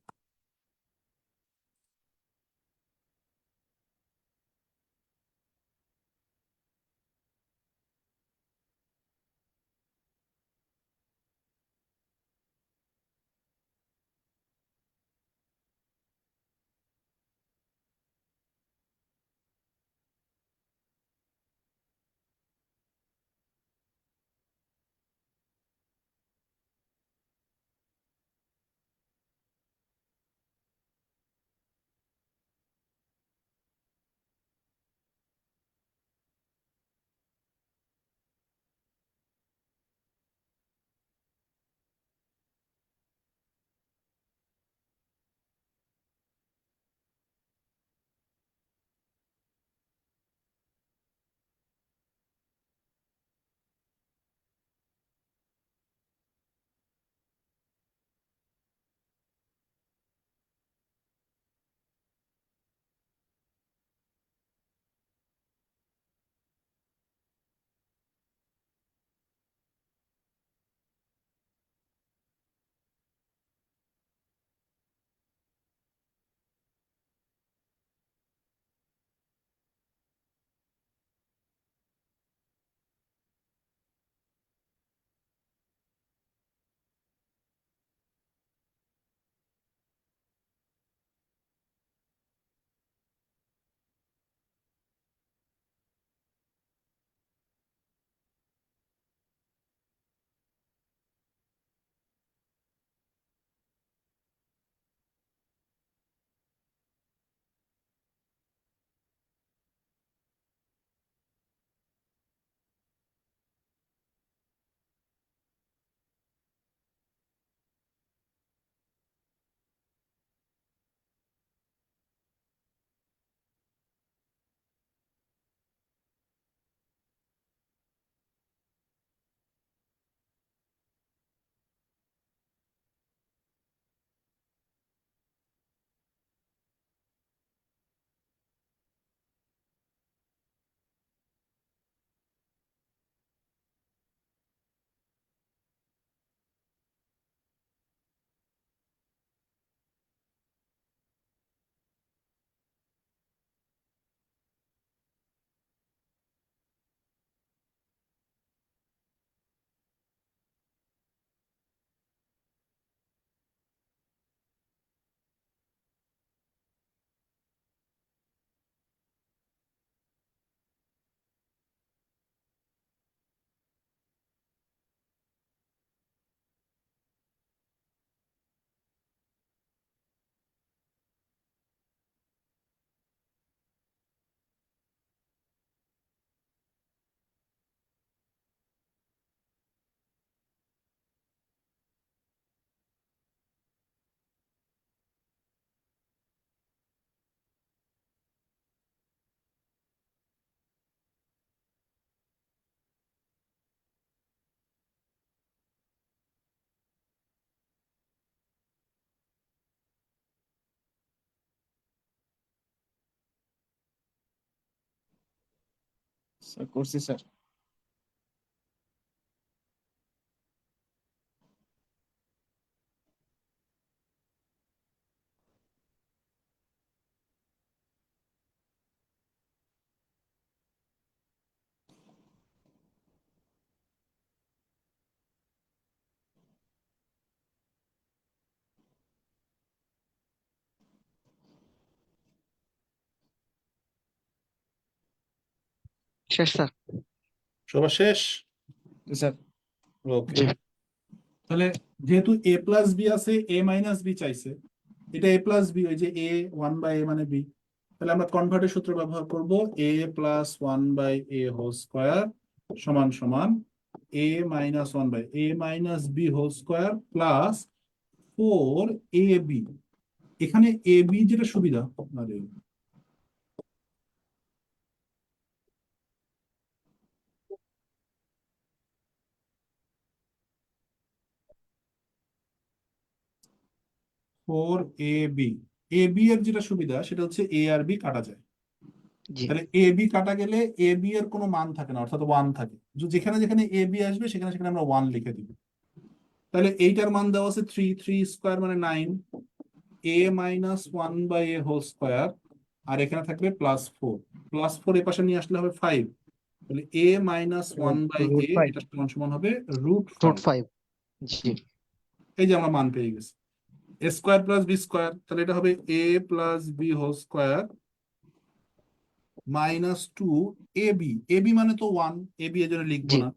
স্যার করছি স্যার। শেষ স্যার। সবার শেষ? জি স্যার। ওকে, জি। তাহলে যেহেতু এ প্লাস বি আছে, এ মাইনাস বি চাইছে, এটা এ প্লাস বি, ওই যে এ ওয়ান বাই এ মানে বি, তাহলে আমরা কনভার্টের সূত্র ব্যবহার করব, a plus one by a whole square সমান সমান a minus one by a minus B whole square plus 4ab। এখানে এ বি যেটা সুবিধা, আরে 4ab, এ বি এর যেটা সুবিধা সেটা হচ্ছে এ আর বি কাটা যায়। জি। তাহলে এ বি কাটা গেলে এ বি এর কোনো মান থাকে না, অর্থাৎ ওয়ান থাকে। যেখানে যেখানে এ বি আসবে সেখানে সেখানে আমরা ওয়ান লিখে দিব। তাহলে এইটার মান দেওয়া আছে 3 স্কোয়ার মানে 9, a minus one by a whole square, আর এখানে থাকবে +4 এ পাশে নিয়ে আসলে হবে 5। তাহলে a minus one by root a five. এটা সমান সমান হবে √5। √5। জি। এই যে আমরা মান পেয়ে গেছি, a square plus B square, তাহলে এটা হবে a plus B whole square -2ab। Ab মানে তো 1, এবি এর জন্য লিখবো জি। না।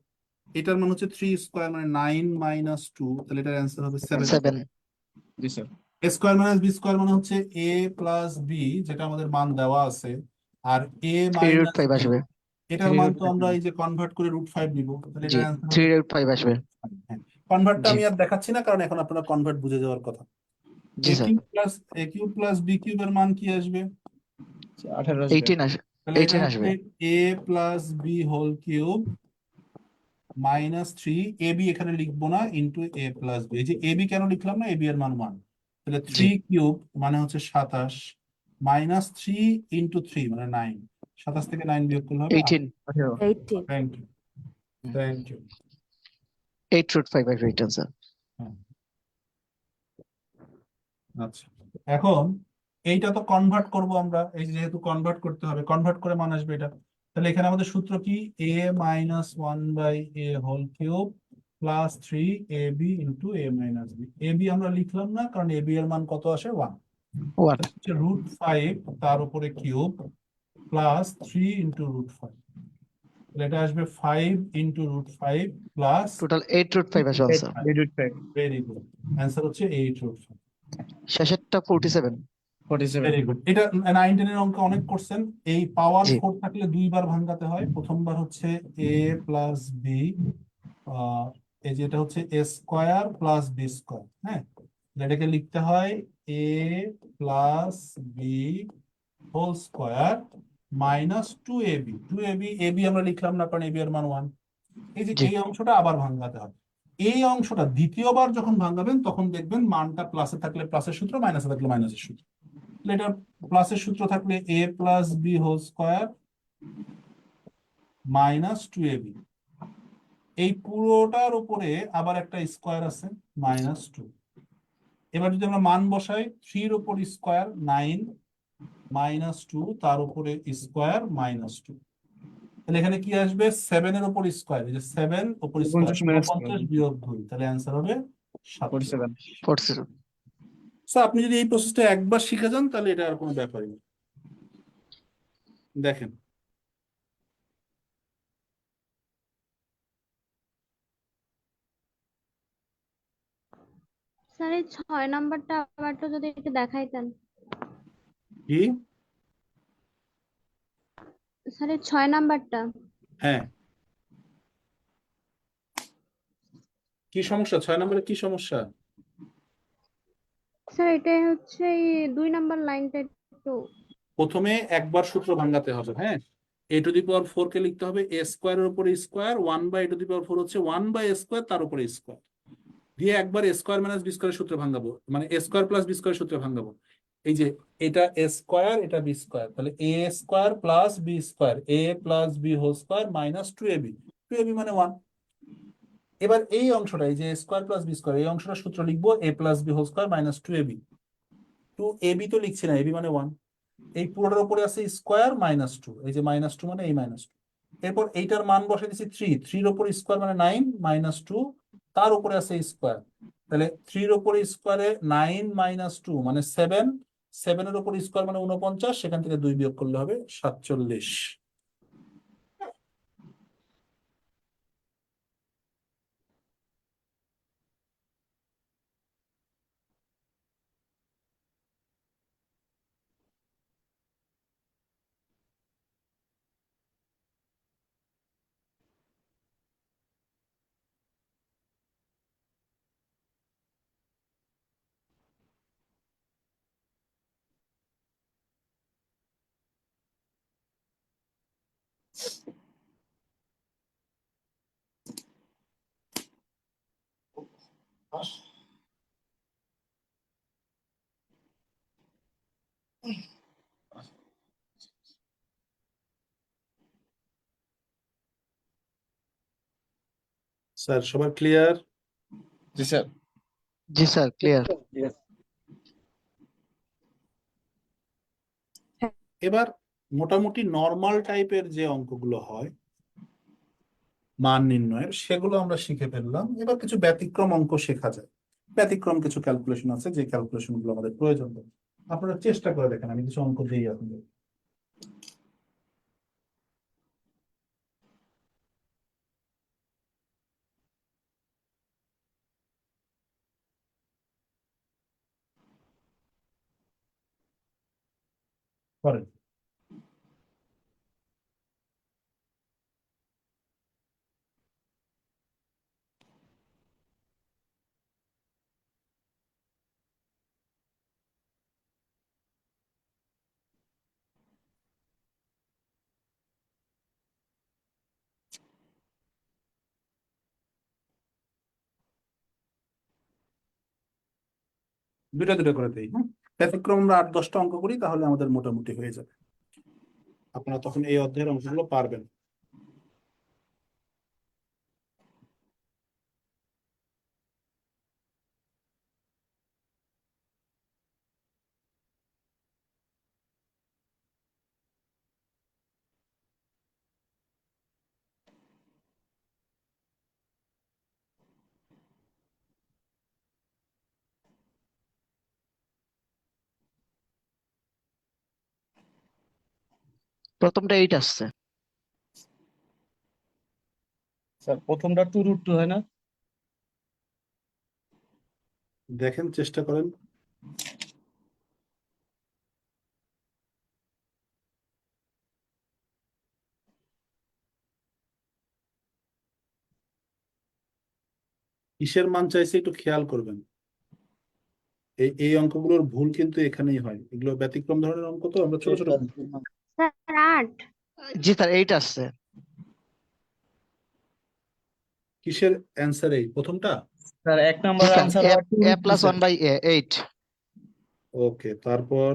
এটার মান হচ্ছে 3 স্কোয়ার মানে 9 - 2, তাহলে এটার অ্যান্সার হবে 7। 7। জি স্যার। এ স্কোয়ার মাইনাস বি স্কোয়ার মানে হচ্ছে এ প্লাস বি, যেটা আমাদের মান দেওয়া আছে, আর এ মাইনাস 3√5 আসবে। এটার 3 মান রুট তো ফাইভ। আমরা এই যে কনভার্ট করে √5 নিব, তাহলে জি, এটার অ্যান্সার হবে 3√5 আসবে। হ্যাঁ। কনভার্টটা জি। আমি আর দেখাচ্ছি না, কারণ এখন আপনারা কনভার্ট বুঝে যাওয়ার কথা। জি স্যার। এ কিউব প্লাস বি কিউবের মান কি আসবে? 18 আসবে। 18 আসবে। তাহলে এটা 18 হচ্ছে আসবে। এ plus B whole cube -3, A B এখানে লিখবো না, ইন্টু এ প্লাস বি। এই যে এ বি কেন লিখলাম না, এ বি এর মান 1, তাহলে জি। 3 কিউব মানে হচ্ছে 27, -3 × 3 মানে 9, 27 থেকে 9 বিয়োগ করলে হবে 18। 18। 18 থ্যাংক ইউ, থ্যাংক ইউ। 8√5 আসবে এটা স্যার। আচ্ছা, এখন এইটা তো কনভার্ট করব আমরা, এই যে যেহেতু কনভার্ট করতে হবে, কনভার্ট করে মান আসবে এটা। তাহলে এখানে আমাদের সূত্র কি, a minus one by a whole cube +3ab × a minus b. A b আমরা লিখলাম না, কারণ এ বি এর মান কত আসে, 1। 1। হচ্ছে √5 তার উপরে কিউব +3 × √5, তাহলে এটা আসবে 5 × √5 প্লাস, টোটাল 8√5 আসবে আনসার। 8 ভেরি গুড, অ্যান্সার হচ্ছে 8√5। শেষেরটা 47। 47। Very good. এটা 9 10 এর অঙ্ক অনেক করছেন। এই পাওয়ার জি। 4 থাকলে দুইবার ভাঙাতে হয়। প্রথমবার হচ্ছে এ প্লাস বি, এই যে এটা হচ্ছে a square plus B square, হ্যাঁ, এটাকে লিখতে হয় a plus B whole square -2ab। 2ab, ab আমরা লিখলাম না, কারণ এবি এর মান 1। এই যে জি। এই অংশটা আবার ভাঙাতে হবে। এই অংশটা দ্বিতীয়বার যখন ভাঙাবেন তখন দেখবেন মানটা প্লাসে থাকলে প্লাসের সূত্র, মাইনাসে থাকলে মাইনাসের সূত্র। তাহলে এটা প্লাসের সূত্র থাকলে a plus B whole square -2ab। এই পুরোটার উপরে আবার একটা স্কোয়ার আছে -2। এবার যদি আমরা মান বসাই, 3 উপর স্কোয়ার 9, -2 তার উপরে স্কোয়ার -2, তাহলে এখানে কি আসবে, 7 এর উপর স্কোয়ার, এই যে 7 উপর স্কোয়ার 49 minus 49 বিয়োগ 2, তাহলে অ্যান্সার হবে 47। 47। 47। স্যার আপনি যদি এই প্রসেসটা একবার শিখে যান তাহলে এটা আর কোনো ব্যাপারই না। দেখেন, স্যার এই 6 নাম্বারটা আবার তো যদি একটু দেখাইতেন। কি? স্যার এই 6 নাম্বারটা। হ্যাঁ, কি সমস্যা, 6 নম্বরে কি সমস্যা? স্যার এটা হচ্ছে এই 2 নাম্বার লাইনটা একটু। প্রথমে একবার সূত্র ভাঙাতে হবে, হ্যাঁ। a⁴ কে লিখতে হবে a স্কোয়ারের উপরে স্কোয়ার, 1/a⁴ হচ্ছে 1/a স্কোয়ার তার উপরে স্কোয়ার দিয়ে একবার a² - b² সূত্রে ভাঙাবো, মানে a² + b² সূত্রে ভাঙাবো। এই যে এটা এ স্কোয়ার, এটা বি স্কোয়ার, তাহলে a square plus B square, a plus B whole square minus 2ab, 2ab মানে 1। এবার এই অংশটা, এই যে স্কোয়ার প্লাস বি স্কোয়ার, এই অংশটা সূত্র লিখবো a plus B whole square minus 2ab। 2ab তো লিখছি না, এবি মানে 1। এই পুরোটার উপরে আছে স্কোয়ার মাইনাস 2, এই যে মাইনাস 2 মানে এই মাইনাস 2। এরপর এইটার মান বসে দিচ্ছি 3, 3 এর উপর স্কোয়ার মানে 9 মাইনাস 2, তার উপরে আছে স্কোয়ার, তাহলে 3 এর উপর স্কোয়ারে 9 মাইনাস 2 মানে 7, 7 এর উপর স্কোয়ার মানে 49, সেখান থেকে 2 বিয়োগ করলে হবে 47। স্যার সবার ক্লিয়ার? জি স্যার। জি স্যার, ক্লিয়ার। এবার মোটামুটি নর্মাল টাইপের যে অঙ্কগুলো হয় মান নির্ণয়ের, সেগুলো আমরা শিখে ফেললাম। এবার কিছু ব্যতিক্রম অঙ্ক শেখা যায়। ব্যতিক্রম কিছু ক্যালকুলেশন আছে, যে ক্যালকুলেশন গুলো আমাদের প্রয়োজন হবে। আপনারা চেষ্টা করে দেখেন, আমি কিছু অঙ্ক দিই আপনাদের। করেন। দুটা দুটা করে দিই, হ্যাঁ। ব্যতিক্রম আমরা 8-10টা অঙ্ক করি, তাহলে আমাদের মোটামুটি হয়ে যাবে। আপনারা তখন এই অধ্যায়ের অঙ্কগুলো পারবেন। প্রথমটা 8 আসছে। স্যার প্রথমটা 2√2 হয় না? দেখেন, চেষ্টা করেন। কিসের মান চাইছে একটু খেয়াল করবেন। এই এই অঙ্কগুলোর ভুল কিন্তু এখানেই হয়। এগুলো ব্যতিক্রম ধরনের অঙ্ক, তো আমরা ছোট ছোট স্যার 8। জি স্যার, 8 আসছে। কিসের অ্যান্সার এই প্রথমটা? স্যার 1 জি নম্বর স্যার, আনসার এ হয় এ 2√2 প্লাস স্যার। 1/a 8। ওকে, তারপর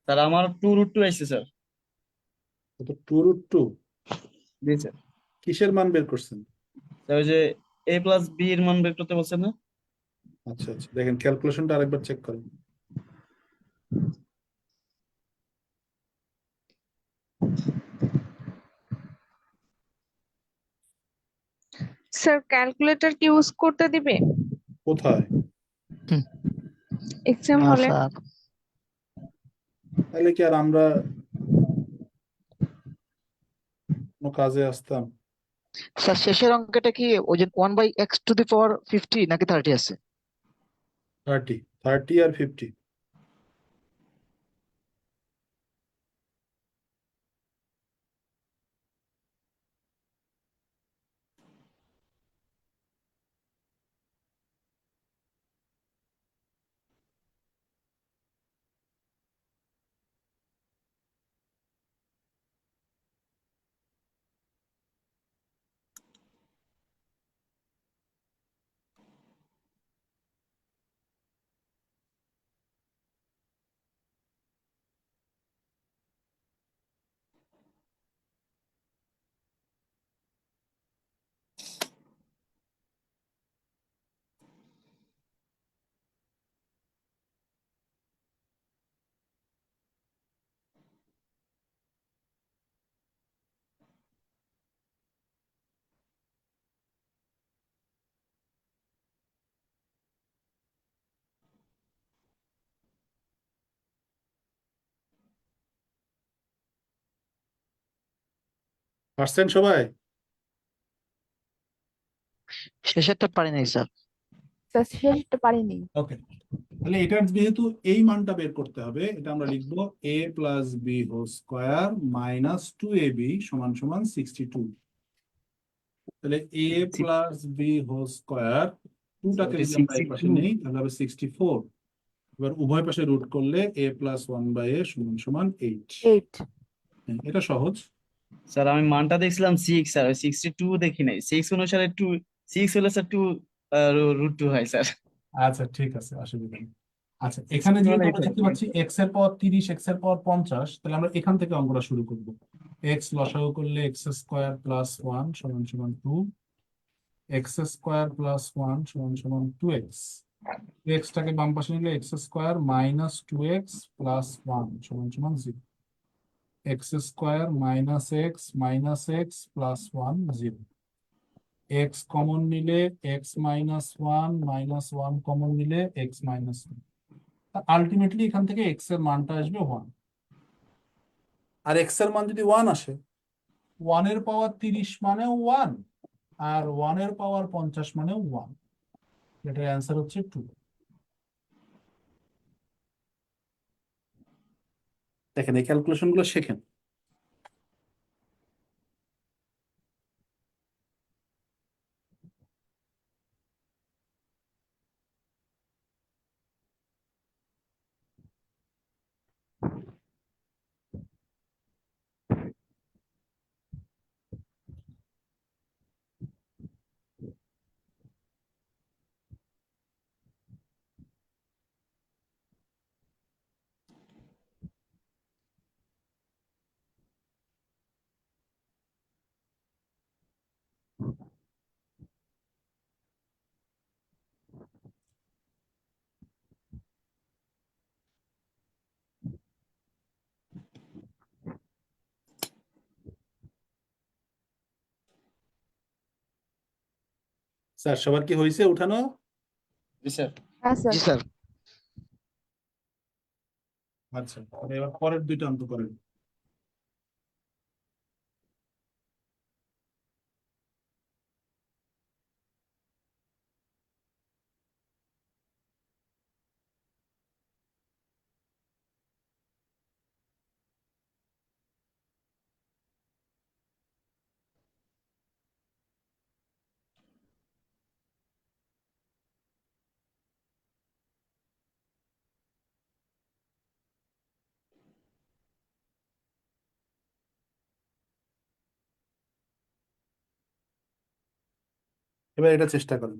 স্যার আমার 2√2 আসছে স্যার। 2√2 জি স্যার। কিসের মান বের করছেন? স্যার ওই যে a+b এর মান বের করতে বলছেন না? আচ্ছা আচ্ছা, দেখেন ক্যালকুলেশনটা আরেকবার চেক করেন। স্যার ক্যালকুলেটর কি ইউজ করতে দিবে কোথায়? এক্সাম না হলে? স্যার। তাহলে কি আর আমরা কোনো কাজে আসতাম? স্যার শেষের অঙ্কটা কি ওই যে 1/x⁵50 নাকি 30 আছে? 30, 30 আর 50। পারছেন সবাই? শেষেরটা পারি নাই স্যার। স্যার শেষটা পারিনি। ওকে, তাহলে এটার যেহেতু এই মানটা বের করতে হবে, এটা আমরা লিখবো a plus B whole square minus 2ab সমান সমান 62। তাহলে a plus B whole square, টুটাকে ওটা যদি আমরা এই পাশে 62। নেই তাহলে হবে 64। এবার উভয় পাশে রুট করলে a প্লাস 1/a সমান সমান 8। 8। এটা সহজ। স্যার আমি মানটা দেখছিলাম 6, স্যার ওই 62 দেখি নাই। 6 অনুসারে 2, 6 হলে স্যার 2 √2 হয় স্যার। আচ্ছা ঠিক আছে, অসুবিধা নেই। আচ্ছা, এখানে 62 যেহেতু হলেই আমরা তো দেখতে পাচ্ছি এক্স এর পাওয়ার 30, এক্স এর পাওয়ার 50, তাহলে আমরা এখান থেকে অঙ্কটা শুরু করব। এক্স লসাগু করলে এক্স স্কোয়ার প্লাস 1 সমান সমান 2, এক্স স্কোয়ার প্লাস 1 সমান সমান 2x। এক্সটাকে বাম পাশে নিলে x square minus 2x plus 1 সমান সমান 0। X square minus x plus 1 0। X common নিলে এক্স মাইনাস 1 মাইনাস 1 কমন নিলে এক্স মাইনাস 1। আলটিমেটলি এখান থেকে এক্স এর মানটা আসবে 1। আর এক্স এর মান যদি 1 আসে, 1 এর পাওয়ার 30 মানেও 1, আর 1 এর পাওয়ার 50 মানেও 1। এটার অ্যান্সার হচ্ছে 2। দেখেন, এই ক্যালকুলেশন গুলো শেখেন। স্যার সবার কি হয়েছে উঠানো? জি স্যার। হ্যাঁ স্যার। জি স্যার। আচ্ছা, তাহলে এবার পরের দুইটা অঙ্ক করেন। এবার এটা চেষ্টা করেন।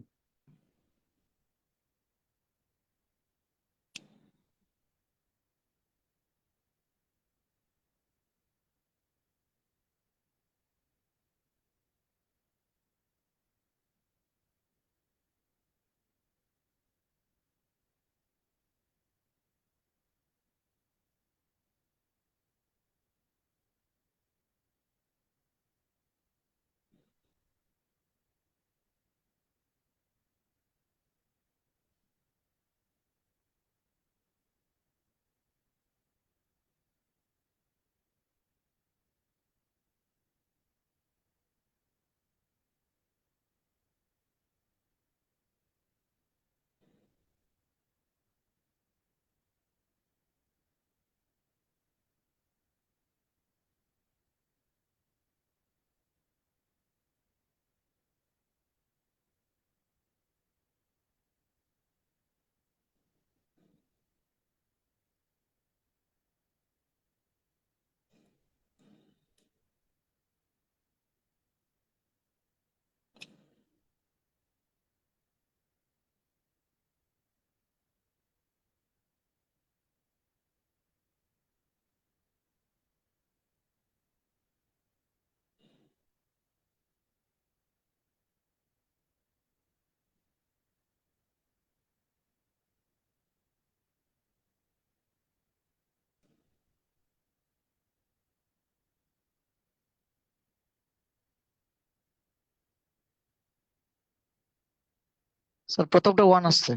স্যার প্রথমটা 1 আসছে।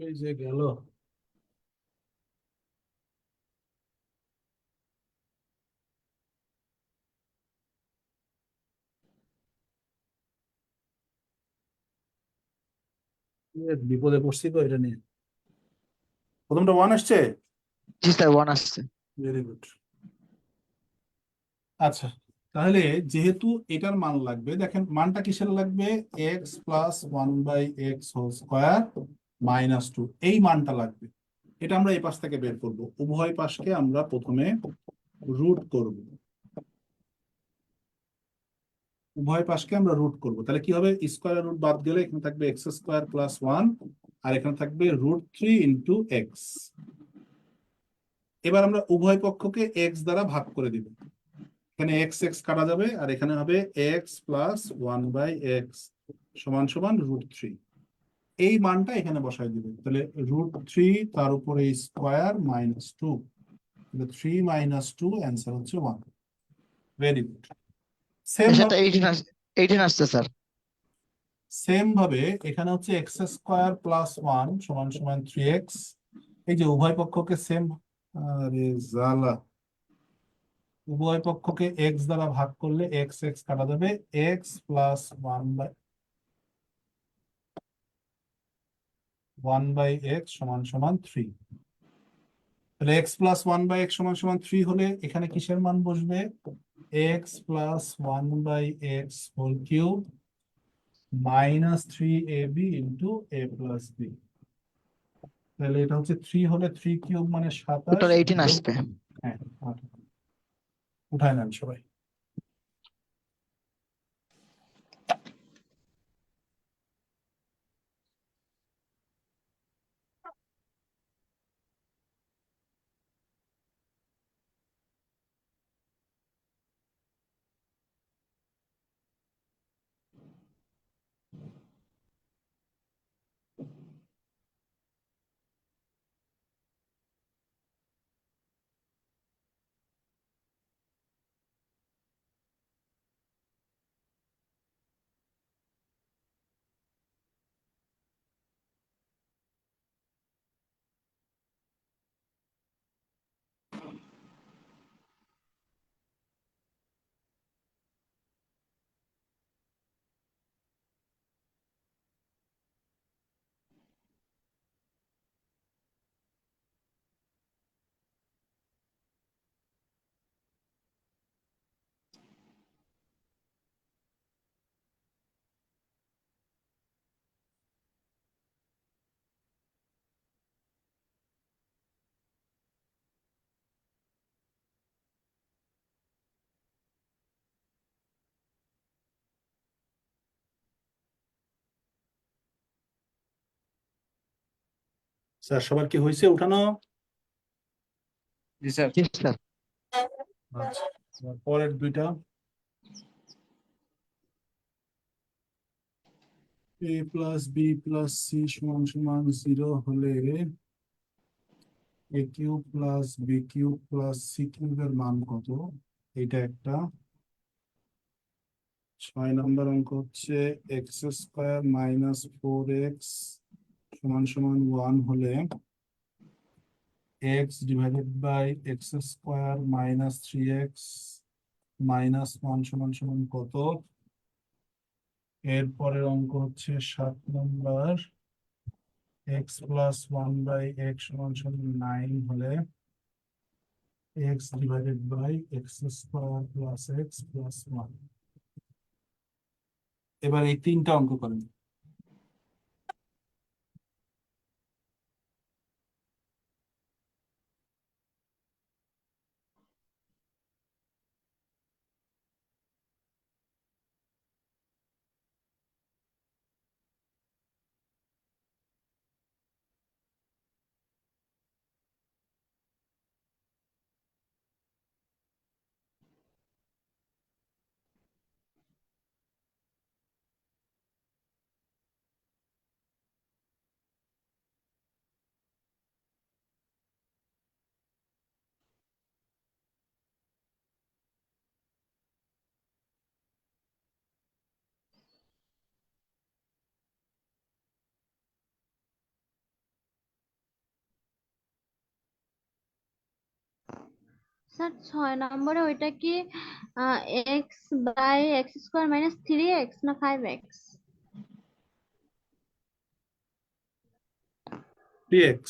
এই যে গেল। বিপদে পড়ছি তো এটা নিয়ে। প্রথমটা 1 আসছে। জি স্যার, 1 আসছে। Very good. আচ্ছা, তাহলে যেহেতু এটার মান লাগবে, দেখেন মানটা কিসের লাগবে, x plus 1/x whole square -2, এই মানটা লাগবে। এটা আমরা এই পাশ থেকে বের করব, উভয় পাশকে আমরা প্রথমে রুট করব। উভয় পাশকে আমরা রুট করব, তাহলে কি হবে, স্কোয়ার রুট বাদ গেলে এখানে থাকবে x² + 1, আর এখানে থাকবে √3 × x। এবার আমরা উভয় পক্ষকে x দ্বারা ভাগ করে দিব। এখানে এক্স এক্স কাটা যাবে, আর এখানে হবে x + 1/x = √3। এই মানটা এখানে বসাই দিবে, তাহলে √3 তার উপরে স্কোয়ার -2, তাহলে 3 - 2 অ্যান্সার হচ্ছে 1। Very good. সেম সেটা 18 আসছে স্যার। ভাবে এখানে হচ্ছে x² + 1 = 3x। এই যে উভয় পক্ষকে সেম, আরে জালা, উভয় পক্ষকে x দ্বারা ভাগ করলে x x কাটা যাবে, x + 1/x = 3। তাহলে x + 1/x = 3 হলে এখানে কিসের মান বসবে, x + 1/x whole cube -3ab × a + b। তাহলে এটা হচ্ছে 3 হলে 3 কিউব মানে 27, টোটাল 18 আসবে। হ্যাঁ 28। উঠায় নেন সবাই। স্যার সবার কি হয়েছে উঠানো? জি স্যার। জি স্যার। আচ্ছা, এবার পরের দুইটা, a + b + c = 0 হলে a³ + b³ + c³ এর মান কত, এইটা একটা। 6 নম্বর অঙ্ক হচ্ছে x² - 4x = 1 হলে x/(x² - 3x - 1 = কত। এর পরের অঙ্ক হচ্ছে 7 নম্বর, x + 1/x = 9 হলে x/(x² + x + 1। এবার এই তিনটা অঙ্ক করেন। স্যার 6 নম্বরে ওইটা কি X by X square minus 3x না 5x? 3x।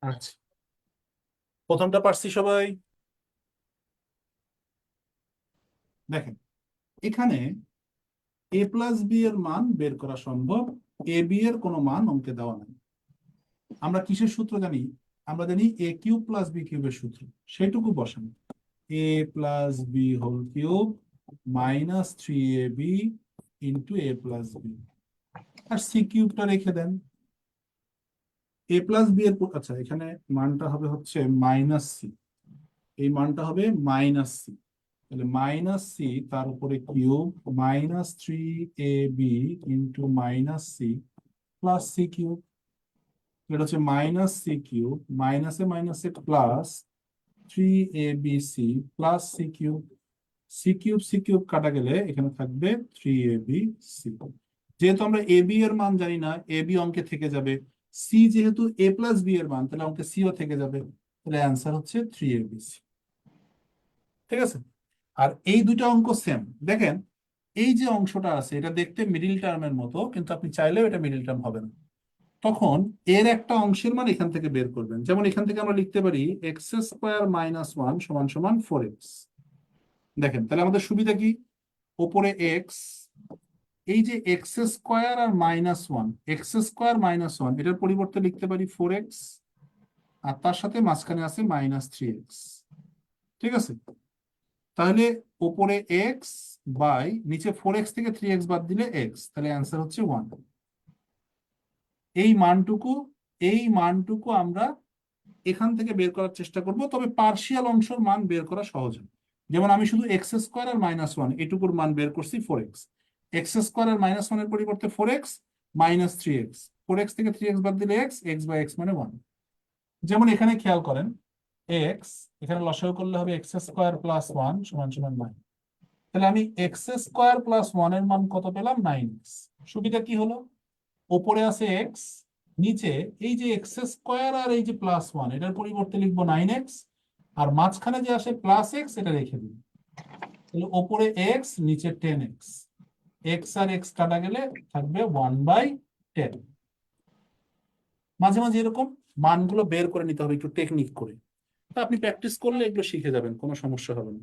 আচ্ছা, প্রথমটা পারছি সবাই? দেখেন, এখানে এ প্লাস বি এর মান বের করা সম্ভব, এ বি এর কোনো মান অঙ্কে দেওয়া নাই। আমরা কিসের সূত্র জানি? আমরা জানি এ কিউব প্লাস বি কিউবের সূত্র, সেইটুকু বসান। A plus B whole cube minus 3ab into a plus B, আর সি কিউবটা রেখে দেন। এ প্লাস বি এর আচ্ছা, এখানে মানটা হবে হচ্ছে মাইনাস সি, এই মানটা হবে মাইনাস সি, তাহলে মাইনাস সি তার উপরে cube minus 3ab into minus C plus C cube. এটা হচ্ছে মাইনাস সি কিউব, মাইনাসে মাইনাসে plus 3abc plus C cube. C cube কাটা গেলে এখানে থাকবে 3abc। যেহেতু আমরা এ বি এর মান জানি না, এ বি অঙ্কে থেকে যাবে, সি যেহেতু এ প্লাস বি এর মান, তাহলে অঙ্কে সিও থেকে যাবে, তাহলে অ্যান্সার হচ্ছে 3abc। ঠিক আছে? আর এই দুটো অঙ্ক সেম। দেখেন, এই যে অংশটা আছে এটা দেখতে মিডিল টার্মের মতো, কিন্তু আপনি চাইলেও এটা মিডিল টার্ম হবে না। তখন এর একটা অংশের মান এখান থেকে বের করবেন। যেমন এখান থেকে আমরা লিখতে পারি এক্স স্কোয়ার মাইনাস 1 সমান সমান 4x। দেখেন, তাহলে আমাদের সুবিধা কি? ওপরে এক্স, এই যে এক্স স্কোয়ার আর -1, এক্স স্কোয়ার -1 এটার পরিবর্তে লিখতে পারি 4x, আর তার সাথে মাঝখানে আছে -3x। ঠিক আছে? তাহলে ওপরে এক্স বাই নিচে 4x থেকে 3x বাদ দিলে x, তাহলে অ্যান্সার হচ্ছে 1। এই মানটুকু আমরা এখান থেকে বের করার চেষ্টা করব, তবে পার্শিয়াল অংশের মান বের করা সহজ হয়। যেমন আমি শুধু এক্স স্কোয়ার আর -1 এটুকুর মান বের করছি 4x, এক্স স্কোয়ার আর -1 এর পরিবর্তে 4x -3x, 4x থেকে 3x বাদ দিলে x, x বাই x মানে 1। যেমন এখানে খেয়াল করেন, x এখানে লসাগু করলে হবে এক্স স্কোয়ার প্লাস 1 সমান সমান 9। তাহলে আমি এক্স স্কোয়ার প্লাস 1 এর মান কত পেলাম? 9x। সুবিধা কি হলো? ওপরে আছে x, নিচে এই যে এক্স স্কোয়ার আর এই যে +1 এটার পরিবর্তে লিখবো 9x, আর মাঝখানে যে আসে প্লাস এক্স এটা রেখে দিই। তাহলে ওপরে x, নিচে 10x, x আর x কাটা গেলে থাকবে 1/10। মাঝে মাঝে এরকম মানগুলো বের করে নিতে হবে একটু টেকনিক করে, তা আপনি প্র্যাকটিস করলে এগুলো শিখে যাবেন, কোনো সমস্যা হবে না।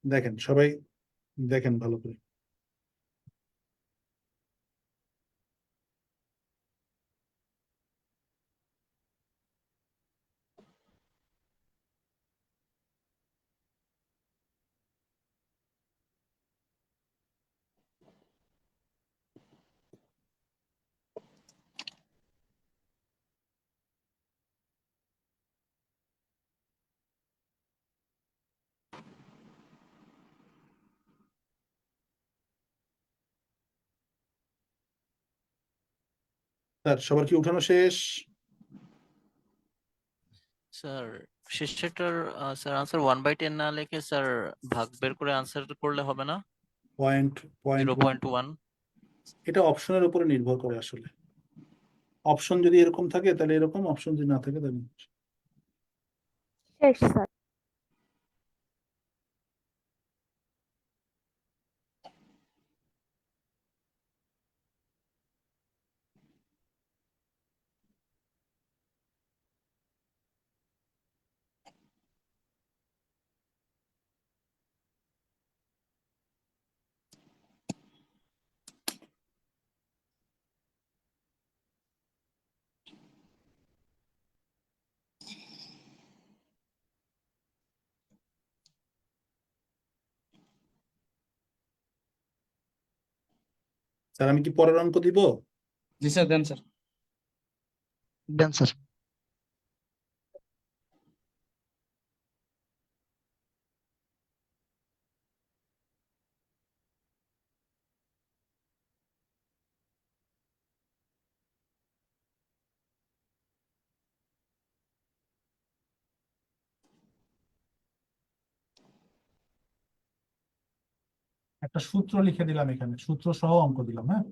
দেখেন সবাই, দেখেন ভালো করে। স্যার সবার কি উঠানো শেষ? স্যার শেষেরটার স্যার আনসার 1/10 না লিখে স্যার ভাগ বের করে আনসার করলে হবে না? Point point 0.1। এটা অপশনের উপরে নির্ভর করে আসলে। অপশন যদি এরকম থাকে তাহলে এরকম, অপশন যদি না থাকে তাহলে শেষ স্যার। স্যার আমি কি পরের অঙ্ক দিব? জি স্যার, দেন স্যার। দেন স্যার। একটা সূত্র লিখে দিলাম এখানে, সূত্র সহ অঙ্ক দিলাম, হ্যাঁ।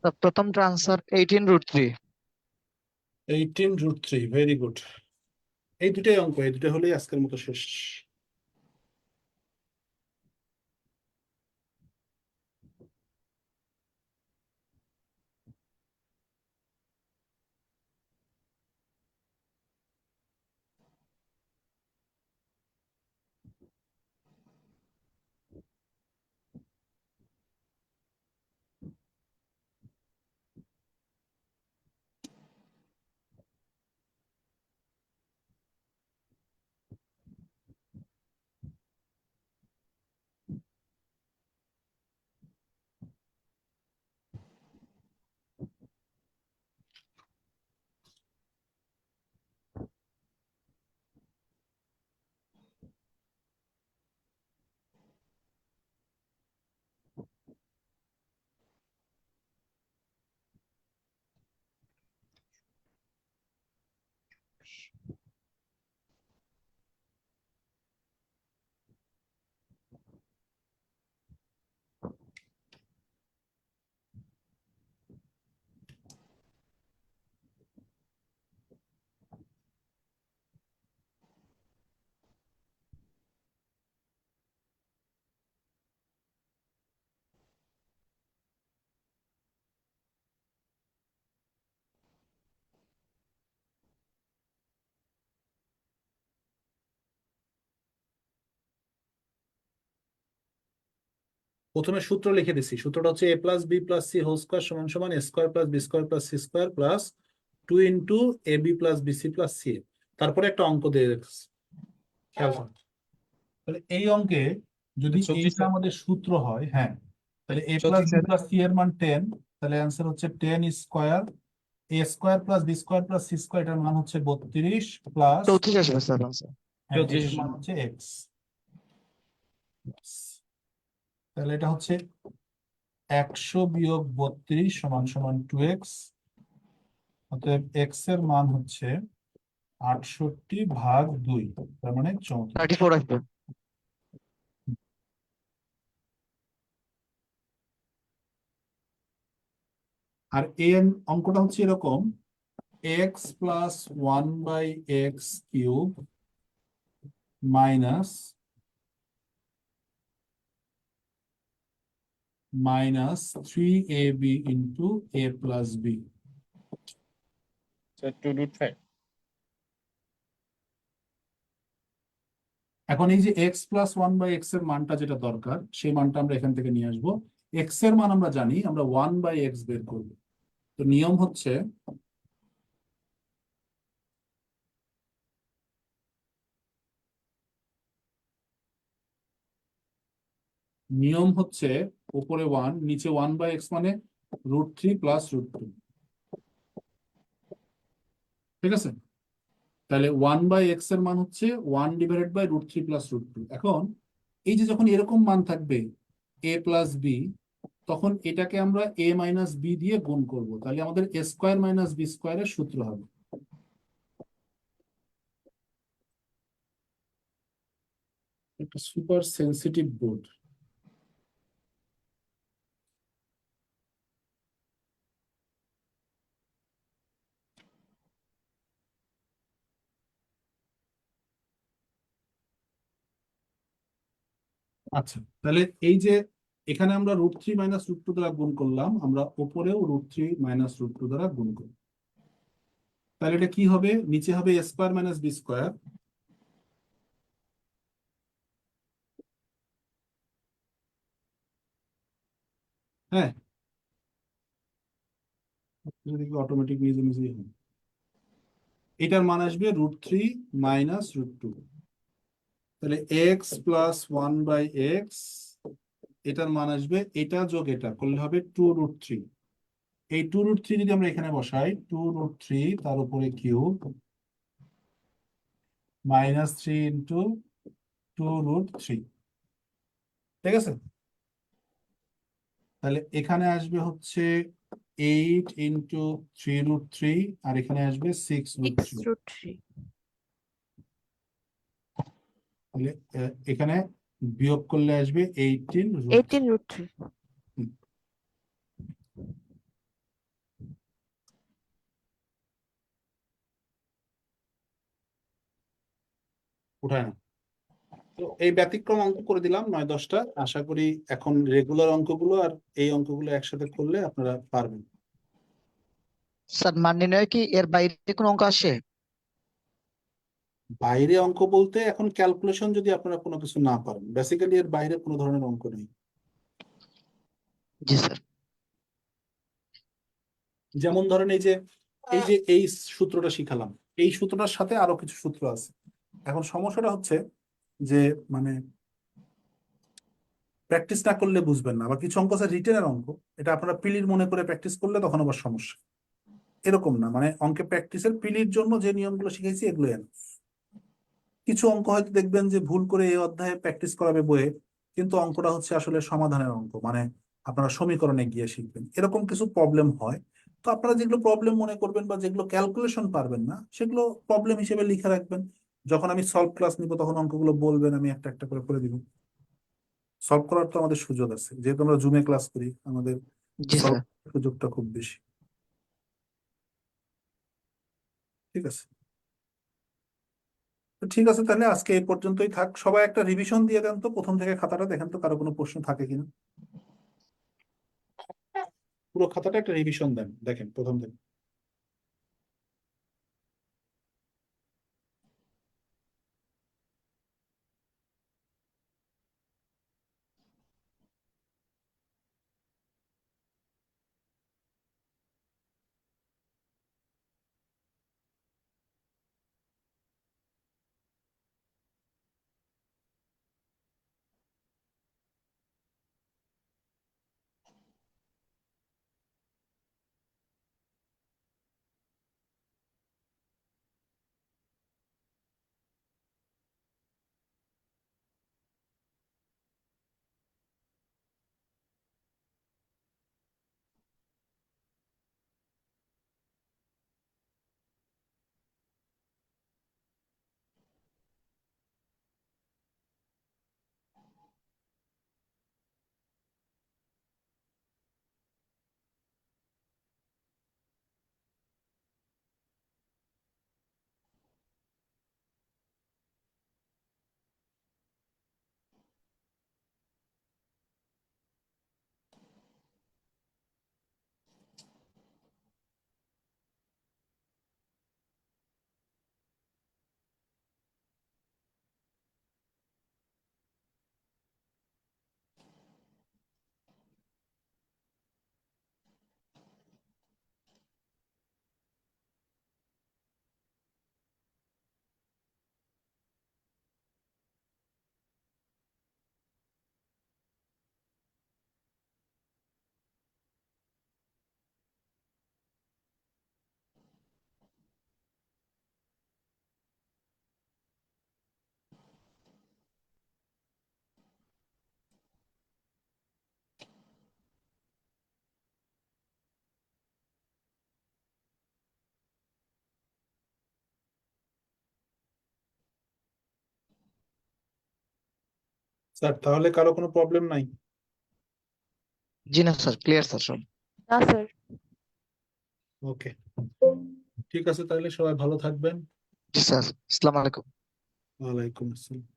তো প্রথমটা আনসার 18√3। 18√3, very good. এই দুটাই অঙ্ক, এই দুটো হলেই আজকের মতো শেষ। প্রথমে সূত্র লিখে দিছি, সূত্রটা হচ্ছে a plus B plus C whole square সমান সমান a square plus B square plus C square plus 2 into A B plus BC plus C. তারপরে একটা অঙ্ক দিয়ে রেখেছি, খেয়াল করুন। তাহলে এই অঙ্কে যদি সত্যি এইটা স্যার, আমাদের সূত্র হয়, হ্যাঁ, তাহলে a সত্যি plus B sir. Plus c এর মান 10, তাহলে অ্যান্সার হচ্ছে 10 square a square plus B square plus C square, এটার মান হচ্ছে 32 প্লাস 34 আসবে স্যার আনসার। এটার মান হচ্ছে এক্স। তাহলে এটা হচ্ছে 100 বিয়োগ 32 সমান সমান 2x, অতএব এক্স এর মান হচ্ছে 68/2, তার মানে 34। 34 আসবে। আর এর অঙ্কটা হচ্ছে এরকম, X plus 1/x³ minus minus 3ab into a plus B. Sir 2√5। এখন এই যে এক্স প্লাস 1/x এর মানটা যেটা দরকার, সেই মানটা আমরা এখান থেকে নিয়ে আসবো। এক্স এর মান আমরা জানি, আমরা 1/x বের করবো। তো নিয়ম হচ্ছে উপরে 1 নিচে 1/x মানে √3 প্লাস √2, ঠিক আছে? তাহলে 1/x এর মান হচ্ছে 1 ডিভাইডেড বাই √3 প্লাস √2। এখন এই যে যখন এরকম মান থাকবে a প্লাস বি, তখন এটাকে আমরা a মাইনাস বি দিয়ে গুণ করব, তাহলে আমাদের a স্কোয়ার মাইনাস বি স্কোয়ারের সূত্র হবে। একটা সুপার সেন্সিটিভ বোর্ড। আচ্ছা, তাহলে এই যে এখানে আমরা √3 মাইনাস √2 দ্বারা গুণ করলাম, আমরা উপরেও √3 মাইনাস √2 দ্বারা গুণ করব। তাহলে এটা কি হবে? নিচে হবে a square minus B square, হ্যাঁ, যদি অটোমেটিক নিজে নিজেই হয়। এটার মান আসবে √3 মাইনাস √2, তাহলে এক্স প্লাস 1/x, এটার মান আসবে এটা যোগ এটা করলে হবে 2√3। এই 2√3 যদি আমরা এখানে বসাই, 2√3 তার উপরে কিউব মাইনাস 3 ইন্টু 2√3, ঠিক আছে? তাহলে এখানে আসবে হচ্ছে 8 ইন্টু 3√3, আর এখানে আসবে 6√3। √3। তাহলে এখানে বিয়োগ করলে আসবে 18√3। 18√3। উঠায় না। তো এই ব্যতিক্রম অঙ্ক করে দিলাম 9-10টা। আশা করি এখন রেগুলার অঙ্কগুলো আর এই অঙ্কগুলো একসাথে করলে আপনারা পারবেন। স্যার মান নির্ণয় কি এর বাইরে কোনো অঙ্ক আসে? বাইরে অঙ্ক বলতে এখন ক্যালকুলেশন যদি আপনারা কোনো কিছু না পারেন, বেসিক্যালি এর বাইরে কোনো ধরনের অঙ্ক নেই। জি স্যার। যেমন ধরেন এই সূত্রটা শিখালাম, এই সূত্রটার সাথে আরো কিছু সূত্র আছে। এখন সমস্যাটা হচ্ছে যে মানে প্র্যাকটিস না করলে বুঝবেন না। আবার কিছু অঙ্ক আছে রিটেনের অঙ্ক, এটা আপনারা পিলির মনে করে প্র্যাকটিস করলে তখন আবার সমস্যা। এরকম না, মানে অঙ্কে প্র্যাকটিসের পিলির জন্য যে নিয়মগুলো শিখেছি এগুলো এন। কিছু অঙ্ক হয়তো দেখবেন যে ভুল করে এই অধ্যায়ে প্র্যাকটিস করাবে বইয়ে, কিন্তু অঙ্কটা হচ্ছে আসলে সমাধানের অঙ্ক, মানে আপনারা সমীকরণে গিয়ে শিখবেন, এরকম কিছু প্রবলেম হয়। তো আপনারা যেগুলো প্রবলেম মনে করবেন বা যেগুলো ক্যালকুলেশন পারবেন না, সেগুলো প্রবলেম হিসেবে লিখে রাখবেন। যখন আমি সলভ ক্লাস নিব তখন অঙ্কগুলো বলবেন, আমি একটা একটা করে করে দিব। সলভ করার তো আমাদের সুযোগ আছে, যেহেতু আমরা জুমে ক্লাস করি, আমাদের জি সলভ স্যার। সুযোগটা খুব বেশি। ঠিক আছে, তো ঠিক আছে, তাহলে আজকে এই পর্যন্তই থাক। সবাই একটা রিভিশন দিয়ে দেন তো, প্রথম থেকে খাতাটা দেখেন তো কারো কোনো প্রশ্ন থাকে কিনা। পুরো খাতাটা একটা রিভিশন দেন, দেখেন প্রথম থেকে। স্যার তাহলে কারো কোনো প্রবলেম নাই? জি না স্যার, ক্লিয়ার স্যার সব। না স্যার। ওকে, ঠিক আছে, তাহলে সবাই ভালো থাকবেন। জি স্যার, আসসালামু আলাইকুম। ওয়ালাইকুম আসসালাম।